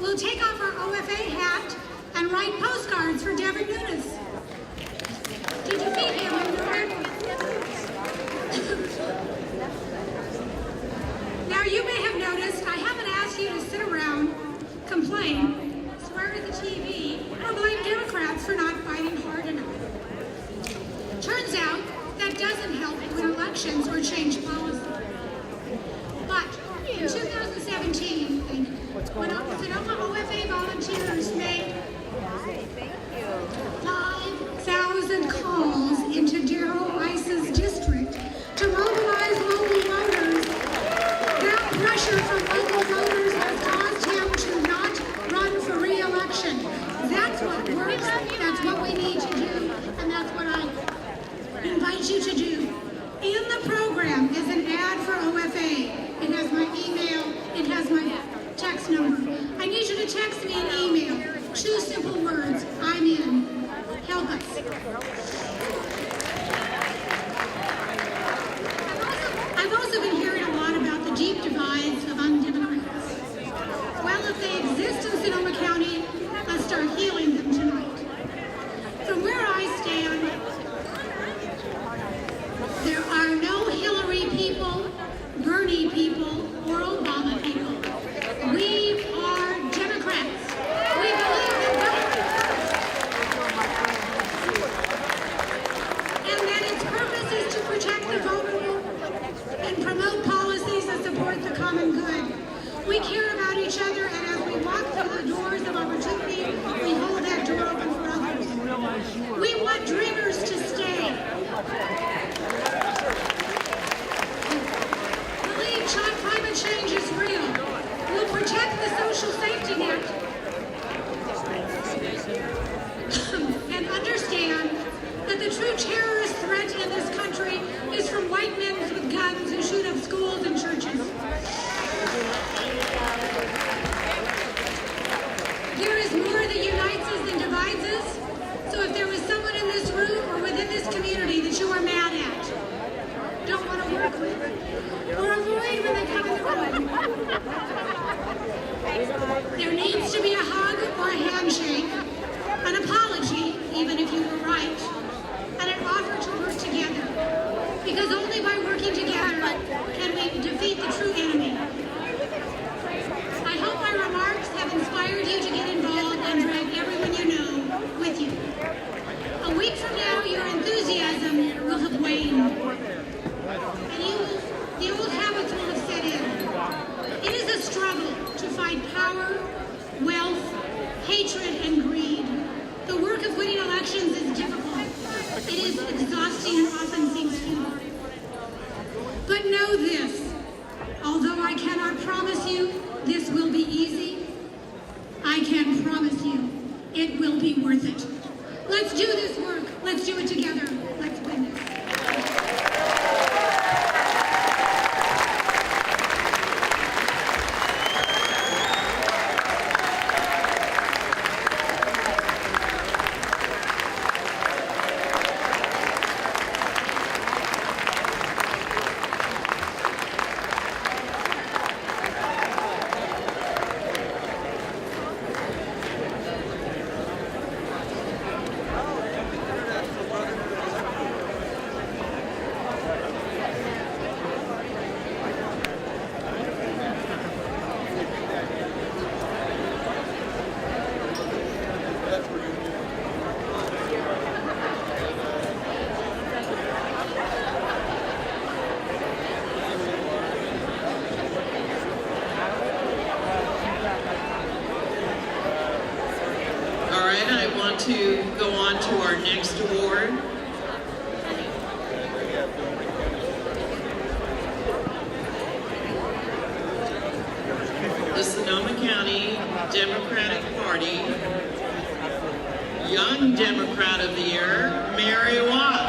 We'll take off our OFA hat and write postcards for Devin Nunes. That's what we need to do, and that's what I invite you to do. In the program is an ad for OFA. It has my email, it has my text number. I need you to text me an email. 2 simple words, I'm in. Help us. I've also been hearing a lot about the deep divides of undemocrats. Well, if they exist in Sonoma County, let's start healing them tonight. From where I stand, there are no Hillary people, Bernie people, or Obama people. We are Democrats. We believe in government and that its purpose is to protect the vulnerable and promote policies that support the common good. We care about each other, and as we walk through the doors of opportunity, we hold that door open for others. We want dreamers to stay. Believe climate change is real. We'll protect the social safety net and understand that the true terrorist threat in this country is from white men with guns who shoot up schools and churches. There is more that unites us than divides us. So if there was someone in this room or within this community that you are mad at, don't want to work with, or avoid when they come in the room, there needs to be a hug or a handshake, an apology, even if you were right, and an offer to work together. Because only by working together can we defeat the true enemy. I hope my remarks have inspired you to get involved and drag everyone you know with you. A week from now, your enthusiasm will have waned, and the old habits will have set in. It is a struggle to fight power, wealth, hatred, and greed. The work of winning elections is difficult. It is exhausting and often seems futile. But know this, although I cannot promise you this will be easy, I can promise you it will be worth it. Let's do this work. Let's do it together. Let's win this. To go on to our next award. The Sonoma County Democratic Party Young Democrat of the Year, Mary Watts.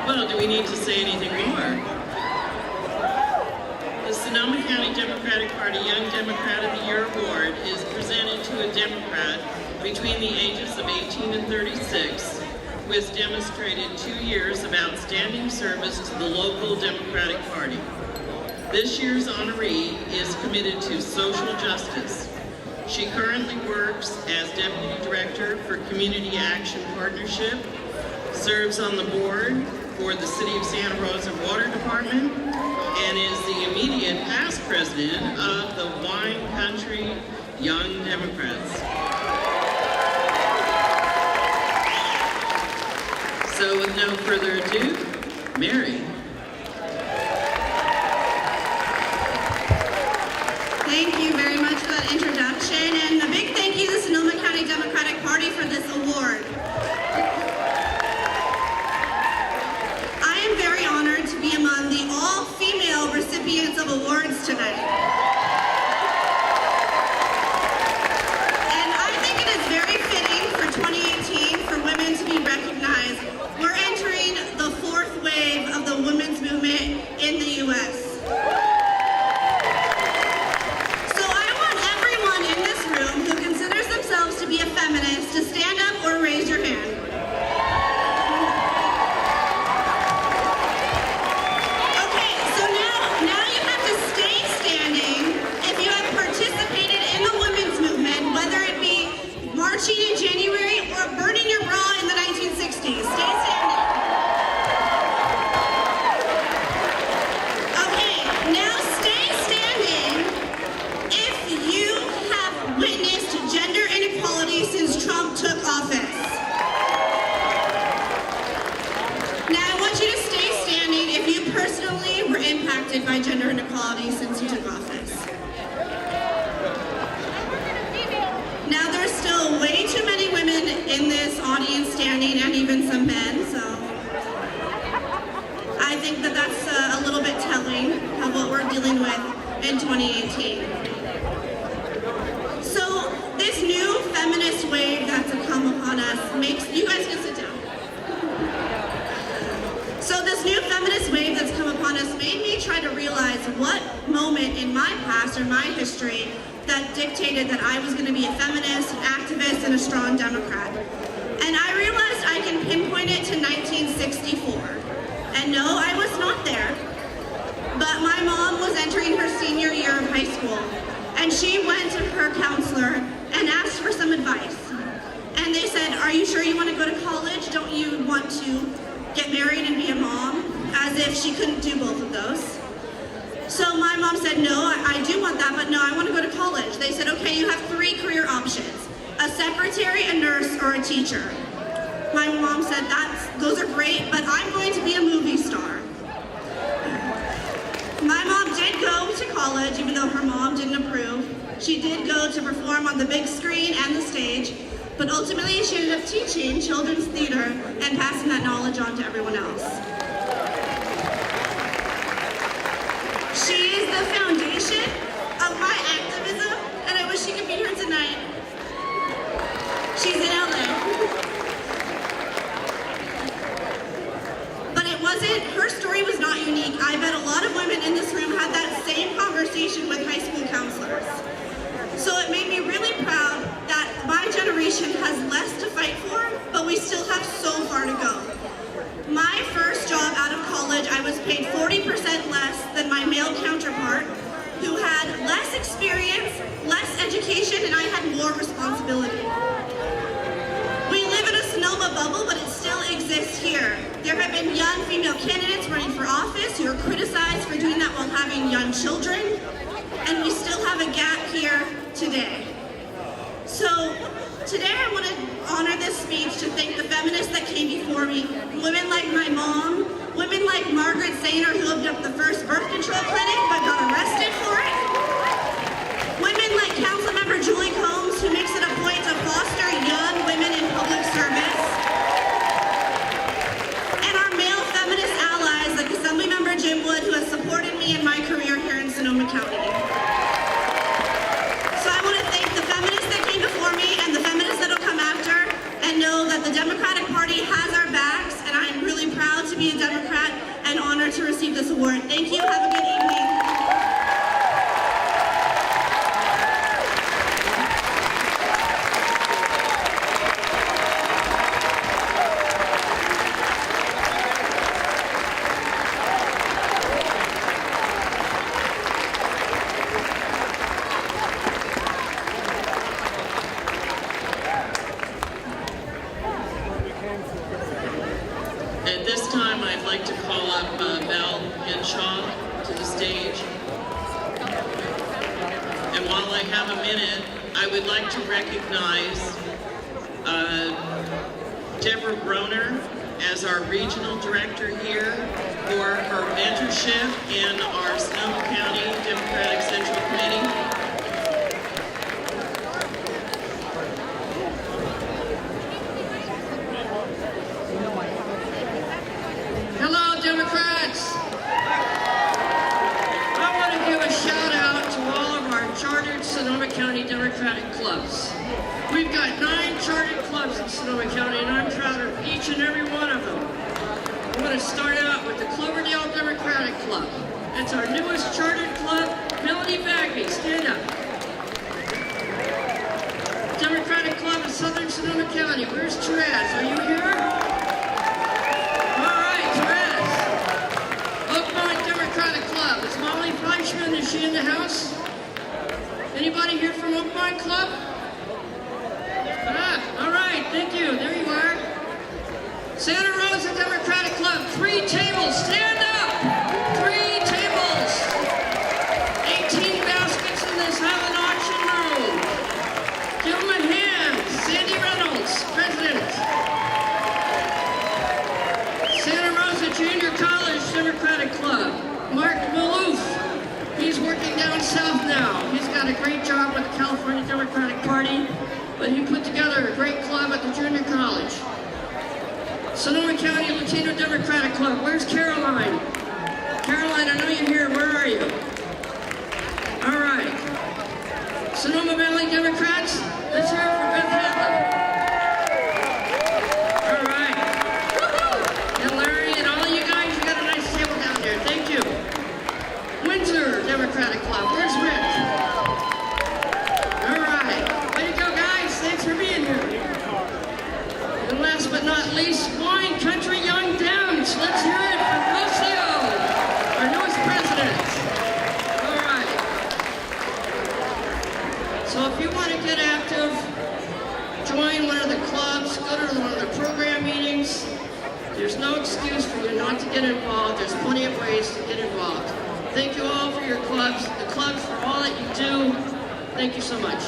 Well, do we need to say anything more? The Sonoma County Democratic Party Young Democrat of the Year Award is presented to a Democrat between the ages of 18 and 36 who has demonstrated 2 years of outstanding service to the local Democratic Party. This year's honoree is committed to social justice. She currently works as Deputy Director for Community Action Partnership, serves on the board for the City of Santa Rosa Water Department, and is the immediate past president of the Wine Country Young Democrats. no further ado, Mary. Thank you very much for that introduction, and a big thank you to the Sonoma County Democratic Party for this award. I am very honored to be among the all-female recipients of awards tonight. And I think it is very fitting for 2018 for women to be recognized. We're entering the fourth wave of the women's movement in the U.S. To be a feminist, to stand up or raise your hand. Okay, so now you have to stay standing if you have participated in the women's movement, whether it be marching in January or burning your bra in the 1960s. Stay standing. Okay, now stay standing if you have witnessed gender inequality since Trump took office. Now I want you to stay standing if you personally were impacted by gender inequality since you took office. Now there's still way too many women in this audience standing, and even some men, so I think that that's a little bit telling of what we're dealing with in 2018. So this new feminist wave that's come upon us makes, you guys can sit down. So this new feminist wave that's come upon us made me try to realize what moment in my past or my history that dictated that I was going to be a feminist, an activist, and a strong Democrat. And I realized I can pinpoint it to 1964. And no, I was not there. But my mom was entering her senior year of high school. And she went to her counselor and asked for some advice. And they said, "Are you sure you want to go to college? Don't you want to get married and be a mom?" As if she couldn't do both of those. So my mom said, "No, I do want that, but no, I want to go to college." They said, "Okay, you have 3 career options: a secretary, a nurse, or a teacher." My mom said, "Those are great, but I'm going to be a movie star." My mom did go to college, even though her mom didn't approve. She did go to perform on the big screen and the stage, but ultimately she ended up teaching children's theater and passing that knowledge on to everyone else. She is the foundation of my activism, and I wish she could be here tonight. She's in LA. Her story was not unique. I bet a lot of women in this room had that same conversation with high school counselors. So it made me really proud that my generation has less to fight for, but we still have so far to go. My first job out of college, I was paid 40% less than my male counterpart, who had less experience, less education, and I had more responsibility. We live in a Sonoma bubble, but it still exists here. There have been young female candidates running for office who are criticized for doing that while having young children, and we still have a gap here today. So today I want to honor this speech to thank the feminists that came before me, women like my mom, women like Margaret Sainer, who opened up the first birth control clinic but got arrested for it, women like Councilmember Julie Combs, who makes it a point to foster young women in public service, and our male feminist allies like Assemblymember Jim Wood, who has supported me in my career here in Sonoma County. So I want to thank the feminists that came before me and the feminists that will come after, and know that the Democratic Party has our backs, and I'm really proud to be a Democrat and honored to receive this award. Thank you. Have a good evening. At this time, I'd like to call up Val Henshaw to the stage. And while I have a minute, I would like to recognize Deborah Broner, as our regional director here for her mentorship in our Sonoma County Democratic Central Committee. Hello, Democrats. I want to give a shout out to all of our chartered Sonoma County Democratic clubs. We've got 9 chartered clubs in Sonoma County, and I'm proud of each and every one of them. I'm going to start out with the Cloverdale Democratic Club. It's our newest chartered club. Melanie Bagby, stand up. Democratic Club of Southern Sonoma County. Where's Therese? Are you here? All right, Therese. Oakmont Democratic Club. Is Molly Fleischman, is she in the house? Anybody here from Oakmont Club? All right, thank you. There you are. Santa Rosa Democratic Club. 3 tables. Stand up. 3 tables. 18 baskets in this Highland auction room. Give them a hand. Sandy Reynolds, president. Santa Rosa Junior College Democratic Club. Mark Maloof. He's working down south now. He's got a great job with the California Democratic Party, but he put together a great club at the junior college. Sonoma County Latino Democratic Club. Where's Caroline? Caroline, I know you're here. Where are you? All right. Sonoma Valley Democrats. Let's hear it for Beth Hadley. All right. And Larry and all you guys, you got a nice table down there. Thank you. Windsor Democratic Club. Where's Rick? All right. Way to go, guys. Thanks for being here. And last but not least, Wine Country Young Dems. Let's hear it for Rocio, our newest president. All right. So if you want to get active, join one of the clubs, go to one of the program meetings. There's no excuse for you not to get involved. There's plenty of ways to get involved. Thank you all for your clubs, the clubs for all that you do. Thank you so much.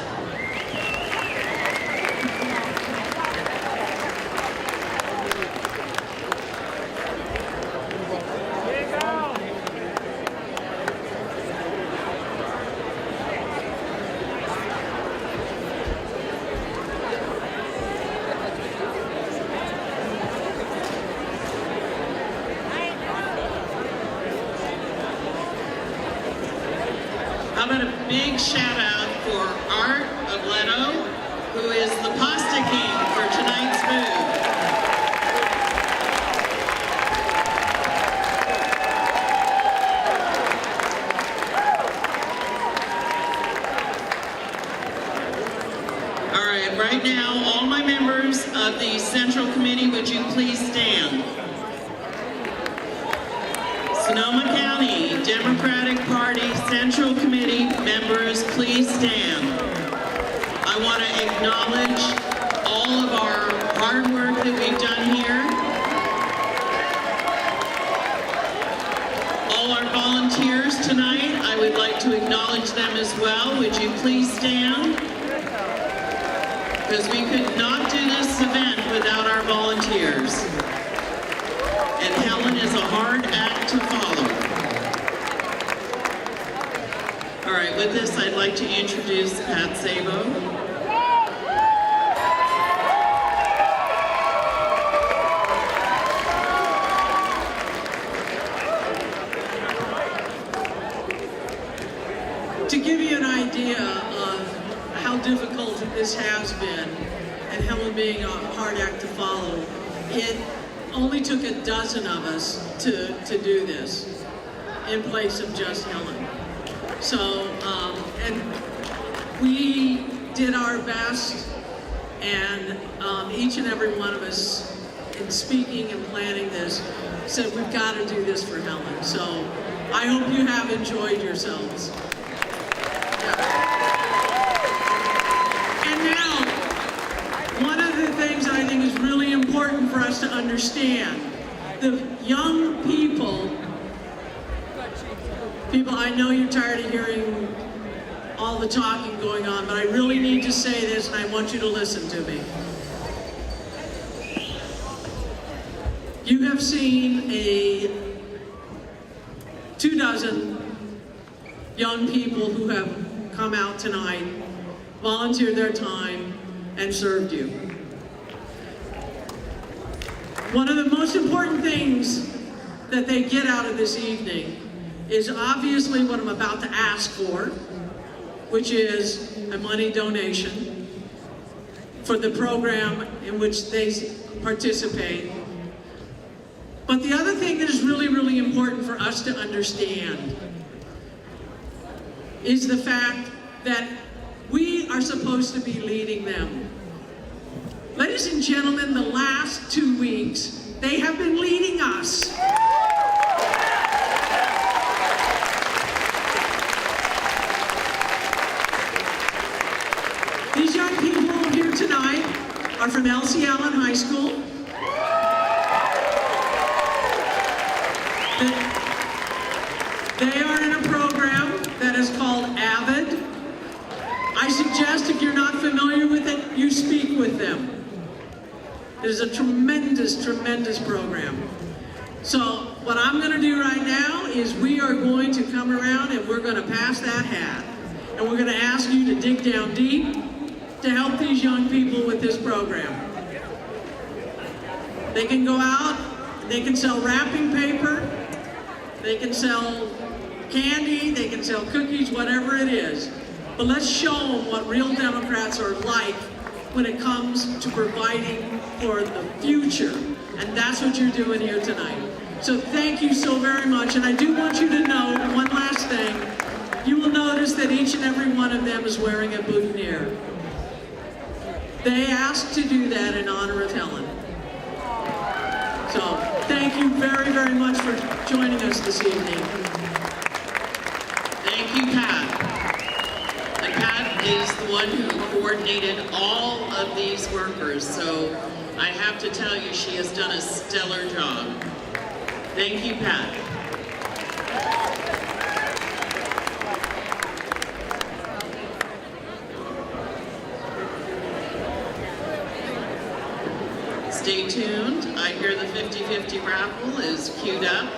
How about a big shout out for Art of Leto, who is the Pasta King for tonight's food. All right, right now, all my members of the Central Committee, would you please stand? Sonoma County Democratic Party Central Committee members, please stand. I want to acknowledge all of our hard work that we've done here. All our volunteers tonight, I would like to acknowledge them as well. Would you please stand? Because we could not do this event without our volunteers. And Helen is a hard act to follow. All right, with this, I'd like to introduce Pat Sabo. To give you an idea of how difficult this has been, and Helen being a hard act to follow, it only took a dozen of us to do this in place of just Helen. So, and we did our best, and each and every one of us in speaking and planning this said we've got to do this for Helen. So I hope you have enjoyed yourselves. And now, one of the things I think is really important for us to understand, the young people, I know you're tired of hearing all the talking going on, but I really need to say this and I want you to listen to me. You have seen 24 young people who have come out tonight, volunteered their time, and served you. One of the most important things that they get out of this evening is obviously what I'm about to ask for, which is a money donation for the program in which they participate. But the other thing that is really, really important for us to understand is the fact that we are supposed to be leading them. Ladies and gentlemen, the last 2 weeks, they have been leading us. These young people here tonight are from Elsie Allen High School. They are in a program that is called AVID. I suggest if you're not familiar with it, you speak with them. It is a tremendous, tremendous program. So what I'm going to do right now is we are going to come around and we're going to pass that hat. And we're going to ask you to dig down deep to help these young people with this program. They can go out, they can sell wrapping paper, they can sell candy, they can sell cookies, whatever it is. But let's show them what real Democrats are like when it comes to providing for the future. And that's what you're doing here tonight. So thank you so very much. And I do want you to know one last thing. You will notice that each and every one of them is wearing a boutonniere. They asked to do that in honor of Helen. So thank you very, very much for joining us this evening. Thank you, Pat. And Pat is the one who coordinated all of these workers, so I have to tell you, she has done a stellar job. Thank you, Pat. Stay tuned. I hear the 50-50 raffle is queued up.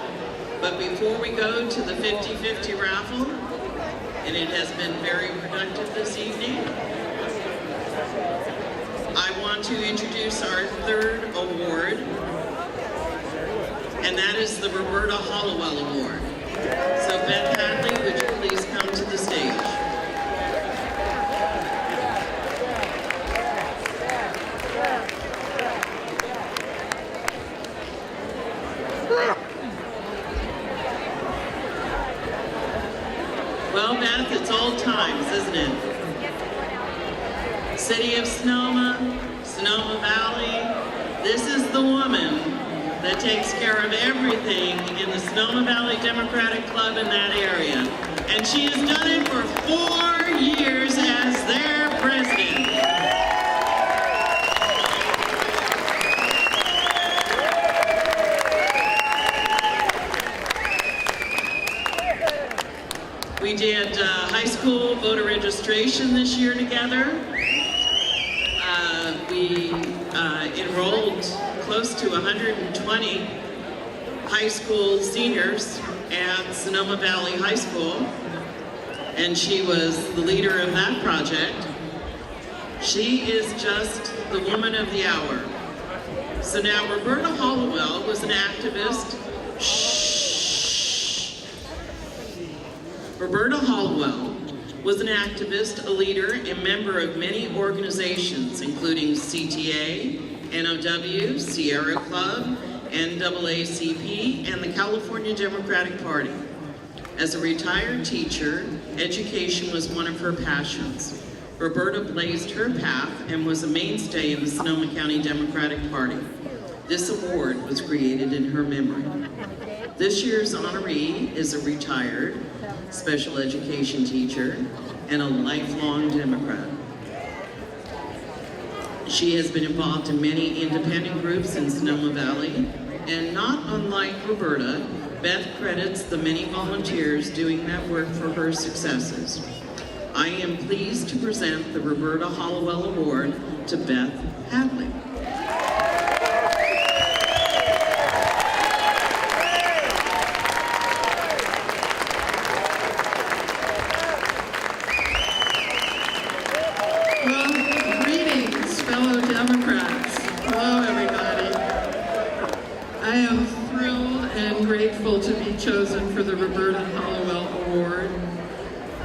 But before we go to the 50-50 raffle, and it has been very productive this evening, I want to introduce our third award, and that is the Roberta Hollowell Award. So Beth Hadley, would you please come to the stage? Well, Beth, it's old times, isn't it? City of Sonoma, Sonoma Valley, this is the woman that takes care of everything in the Sonoma Valley Democratic Club in that area. And she has done it for 4 years as their president. We did high school voter registration this year together. We enrolled close to 120 high school seniors at Sonoma Valley High School, and she was the leader of that project. She is just the woman of the hour. So now Roberta Hollowell was an activist. Roberta Hollowell was an activist, a leader, and member of many organizations, including CTA, NOW, Sierra Club, NAACP, and the California Democratic Party. As a retired teacher, education was one of her passions. Roberta blazed her path and was a mainstay in the Sonoma County Democratic Party. This award was created in her memory. This year's honoree is a retired special education teacher and a lifelong Democrat. She has been involved in many independent groups in Sonoma Valley, and not unlike Roberta, Beth credits the many volunteers doing that work for her successes. I am pleased to present the Roberta Hollowell Award to Beth Hadley. being chosen for the Roberta Hollowell Award.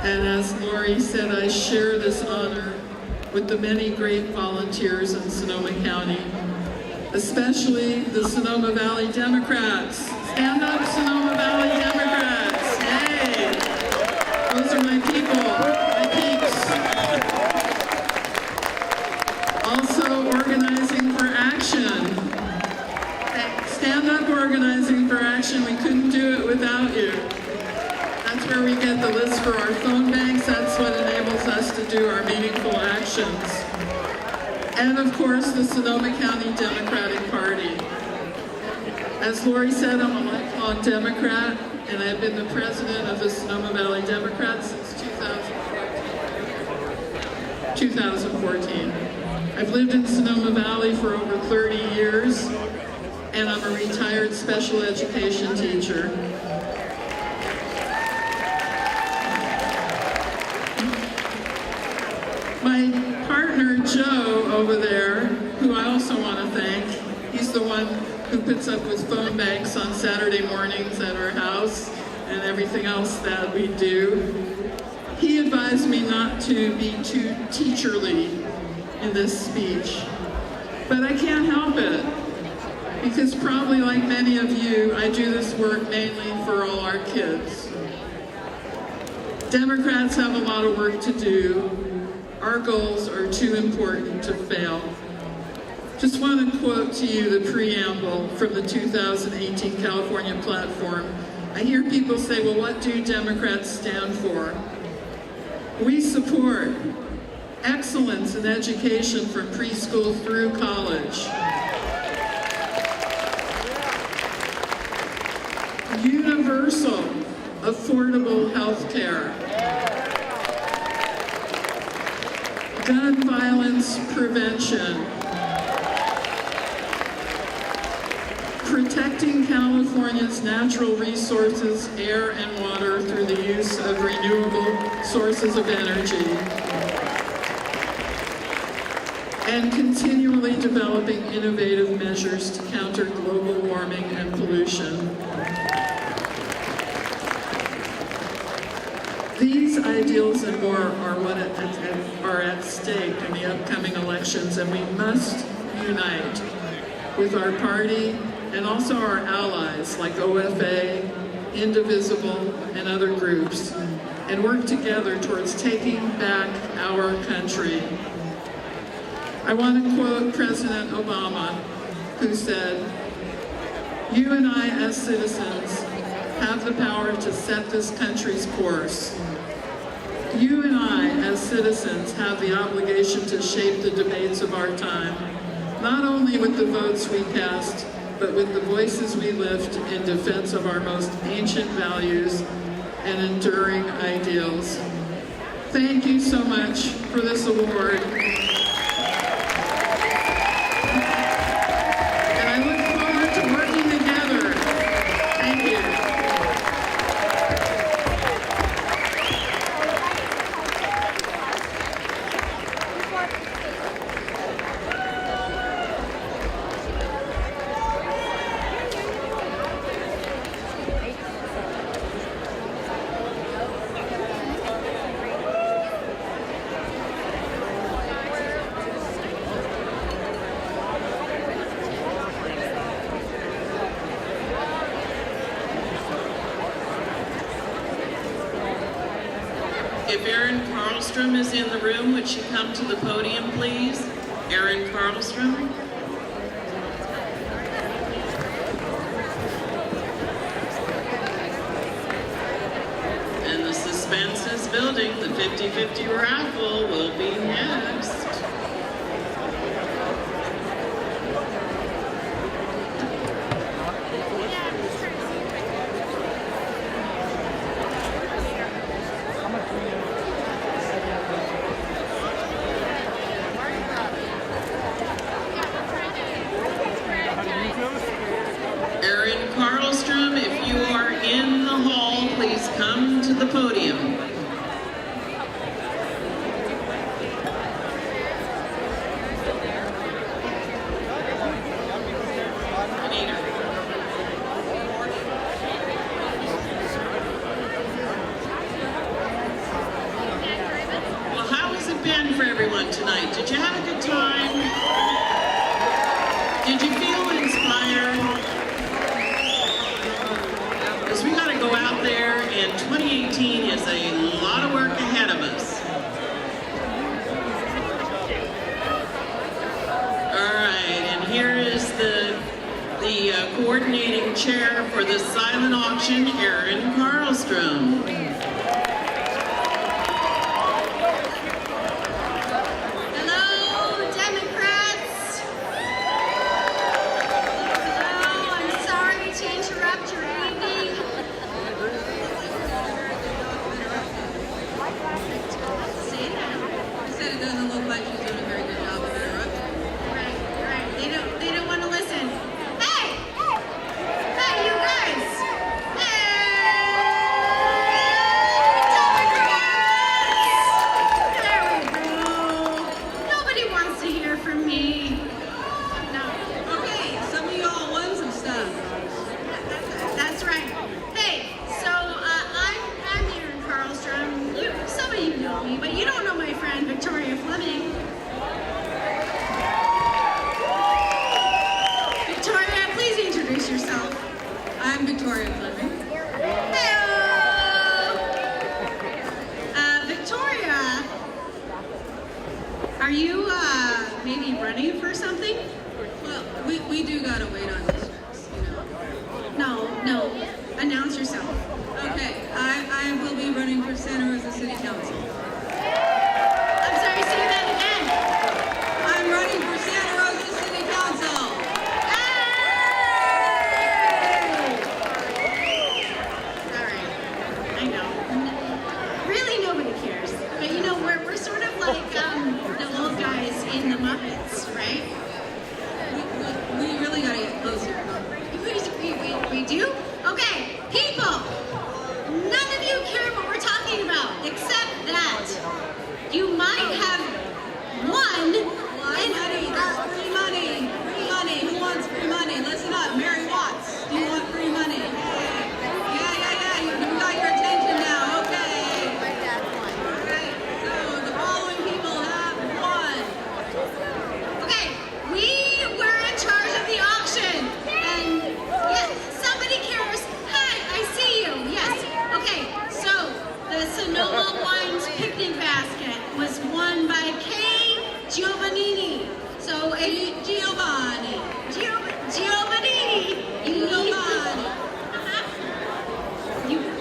And as Lori said, I share this honor with the many great volunteers in Sonoma County, especially the Sonoma Valley Democrats. Stand up, Sonoma Valley Democrats. Yay! Those are my people, my peeps. Also, Organizing for Action. Stand up, Organizing for Action. We couldn't do it without you. That's where we get the list for our phone banks. That's what enables us to do our meaningful actions. And of course, the Sonoma County Democratic Party. As Lori said, I'm a lifelong Democrat, and I've been the president of the Sonoma Valley Democrats since 2014. I've lived in Sonoma Valley for over 30 years, and I'm a retired special education teacher. My partner, Joe, over there, who I also want to thank, he's the one who puts up with phone banks on Saturday mornings at our house and everything else that we do. He advised me not to be too teacherly in this speech, but I can't help it, because probably like many of you, I do this work mainly for all our kids. Democrats have a lot of work to do. Our goals are too important to fail. Just want to quote to you the preamble from the 2018 California platform. I hear people say, well, what do Democrats stand for? We support excellence in education from preschool through college. Universal, affordable health care. Gun violence prevention. Protecting California's natural resources, air and water through the use of renewable sources of energy. And continually developing innovative measures to counter global warming and pollution. These ideals and more are what are at stake in the upcoming elections, and we must unite with our party and also our allies like OFA, Indivisible, and other groups, and work together towards taking back our country. I want to quote President Obama, who said, "You and I as citizens have the power to set this country's course. You and I as citizens have the obligation to shape the debates of our time, not only with the votes we cast, but with the voices we lift in defense of our most ancient values and enduring ideals." Thank you so much for this award. And I look forward to working together. Thank you. If Erin Carlstrom is in the room, would she come to the podium, please? Erin Carlstrom. And the suspense is building. The 50-50 raffle will be next. Erin Carlstrom, if you are in the hall, please come to the podium. Anita. the coordinating chair for the silent auction, Erin Carlstrom. Hello, Democrats. Hello, I'm sorry to interrupt your evening. Say that. I said it doesn't look like she's doing a very good job of interrupting. Right. They don't want to listen. Hey, you guys. Democrats. There we go. Nobody wants to hear from me. No. Okay, some of y'all won some stuff. That's right. Hey, so I'm Erin Carlstrom. Some of you know me, but you don't know my friend Victoria Fleming. Victoria, please introduce yourself. I'm Victoria Fleming. Hello. Victoria, are you maybe running for something? Well, we do gotta wait on districts, you know. No. Announce yourself. Okay, I will be running for Santa Rosa City Council. I'm sorry, say that again. I'm running for Santa Rosa City Council. All right. I know. Really, nobody cares. But you know, we're sort of like the old guys in the Muppets, right? We really gotta get closer. We do? Okay, people. None of you care what we're talking about, except that you might have won. Free money. Free money. Who wants free money? Listen up, Mary Watts. Do you want free money? Yeah. You got your attention now. Okay. Alright, so the following people have won. Okay, we were in charge of the auction, and yes, somebody cares. Hi, I see you. Yes. Okay, so the Sonoma Wines picnic basket was won by Kay Giovannini. So Giovanni. Giovannini.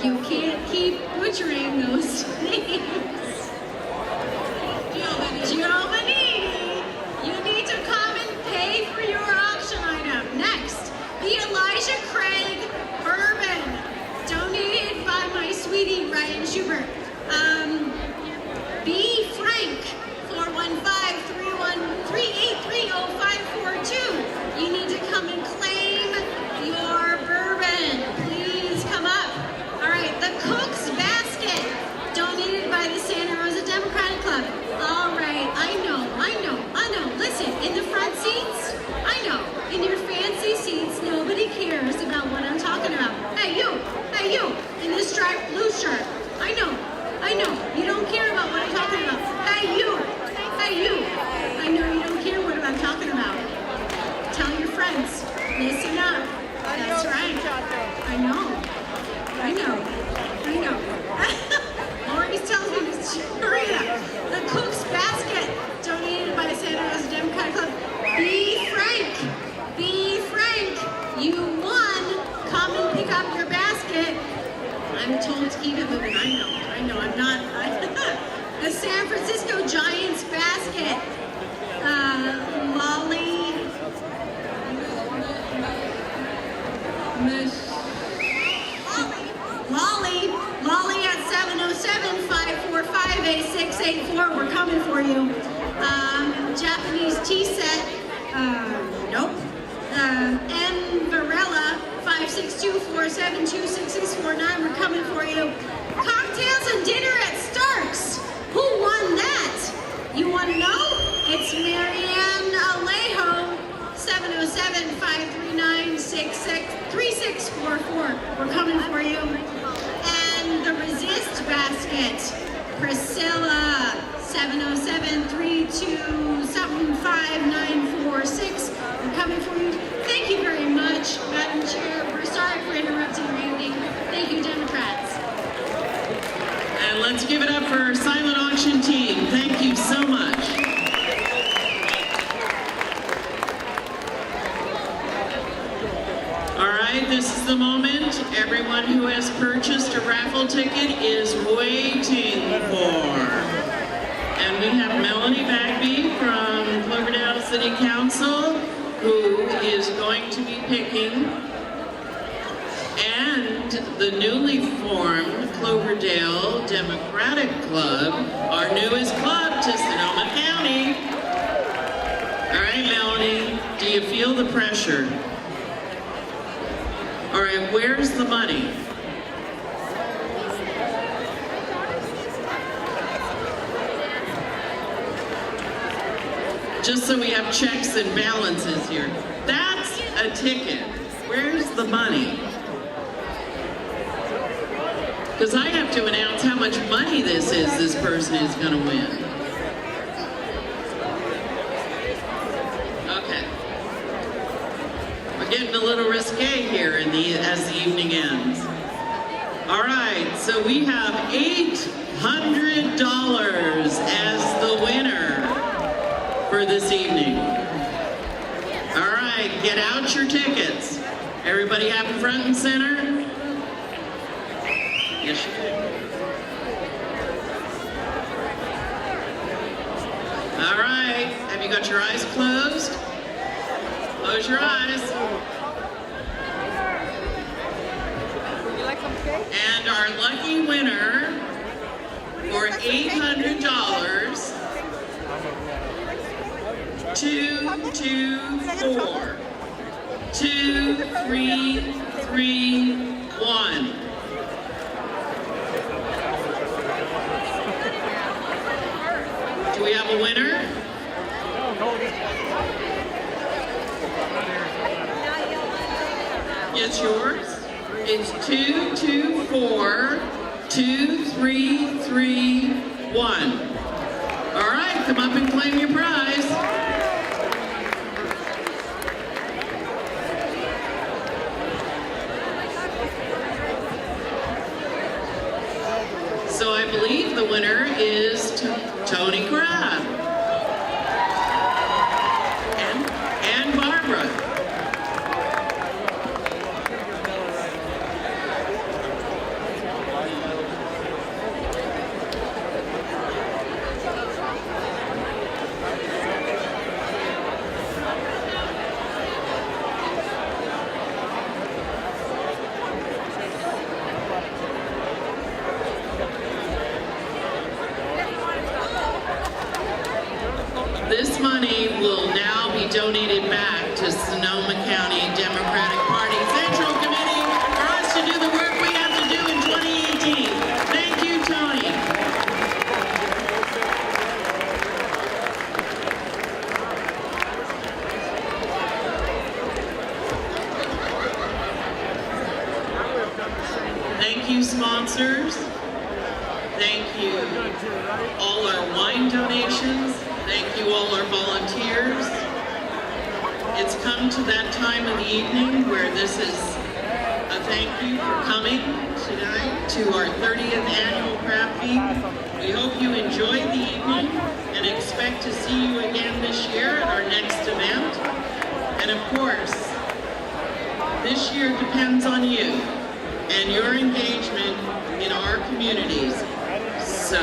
You can't keep butchering those names. Giovannini, you need to come and pay for your auction item. Next, the Elijah Craig Bourbon, donated by my sweetie Ryan Schubert. B. Frank, 415-383-0542. You need to come and claim your bourbon. Please come up. All right, the Cook's Basket, donated by the Santa Rosa Democratic Club. All right, I know. Listen, in the front seats, I know. In your fancy seats, nobody cares about what I'm talking about. Hey, you, in this striped blue shirt. I know. You don't care about what I'm talking about. Hey, you. I know you don't care what I'm talking about. Tell your friends. Listen up. That's right. I know. Maurice tells me to hurry up. The Cook's Basket, donated by Santa Rosa Democratic Club. Be Frank, you won. Come and pick up your basket. I'm told to keep it moving. I know. I'm not. The San Francisco Giants basket. Lolly at 707-545-8684. We're coming for you. Japanese tea set. Nope. M. Varela, 562-472-6649. We're coming for you. Cocktails and dinner at Stark's. Who won that? You want to know? It's Marianne Alejo, 707-539-3644. We're coming for you. And the Resist basket, Priscilla, 707-32-something-5946. We're coming for you. Thank you very much, Madam Chair. We're sorry for interrupting your evening. Thank you, Democrats. And let's give it up for our silent auction team. Thank you so much. right, this is the moment everyone who has purchased a raffle ticket is waiting for. And we have Melanie Bagby from Cloverdale City Council, who is going to be picking, and the newly formed Cloverdale Democratic Club, our newest club to Sonoma County. All right, Melanie, do you feel the pressure? All right, where's the money? Just so we have checks and balances here. That's a ticket. Where's the money? Because I have to announce how much money this person is going to win. Okay. We're getting a little risque here as the evening ends. All right, so we have $800 as the winner for this evening. All right, get out your tickets. Everybody have them front and center? Yes, you do. All right, have you got your eyes closed? Close your eyes. And our lucky winner for $800, 224 2331. Do we have a winner? It's yours. It's 224 2331. All right, come up and claim your prize. So I believe the winner is Tony Crabb and Barbara. This money will now be donated back to Sonoma County Democratic Party Central Committee for us to do the work we have to do in 2018. Thank you, Tony. Thank you, sponsors. Thank you, all our wine donations. Thank you, all our volunteers. It's come to that time of the evening where this is a thank you for coming tonight to our 30th annual craft feed. We hope you enjoyed the evening and expect to see you again this year at our next event. And of course, this year depends on you and your engagement in our communities. So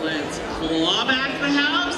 let's claw back the house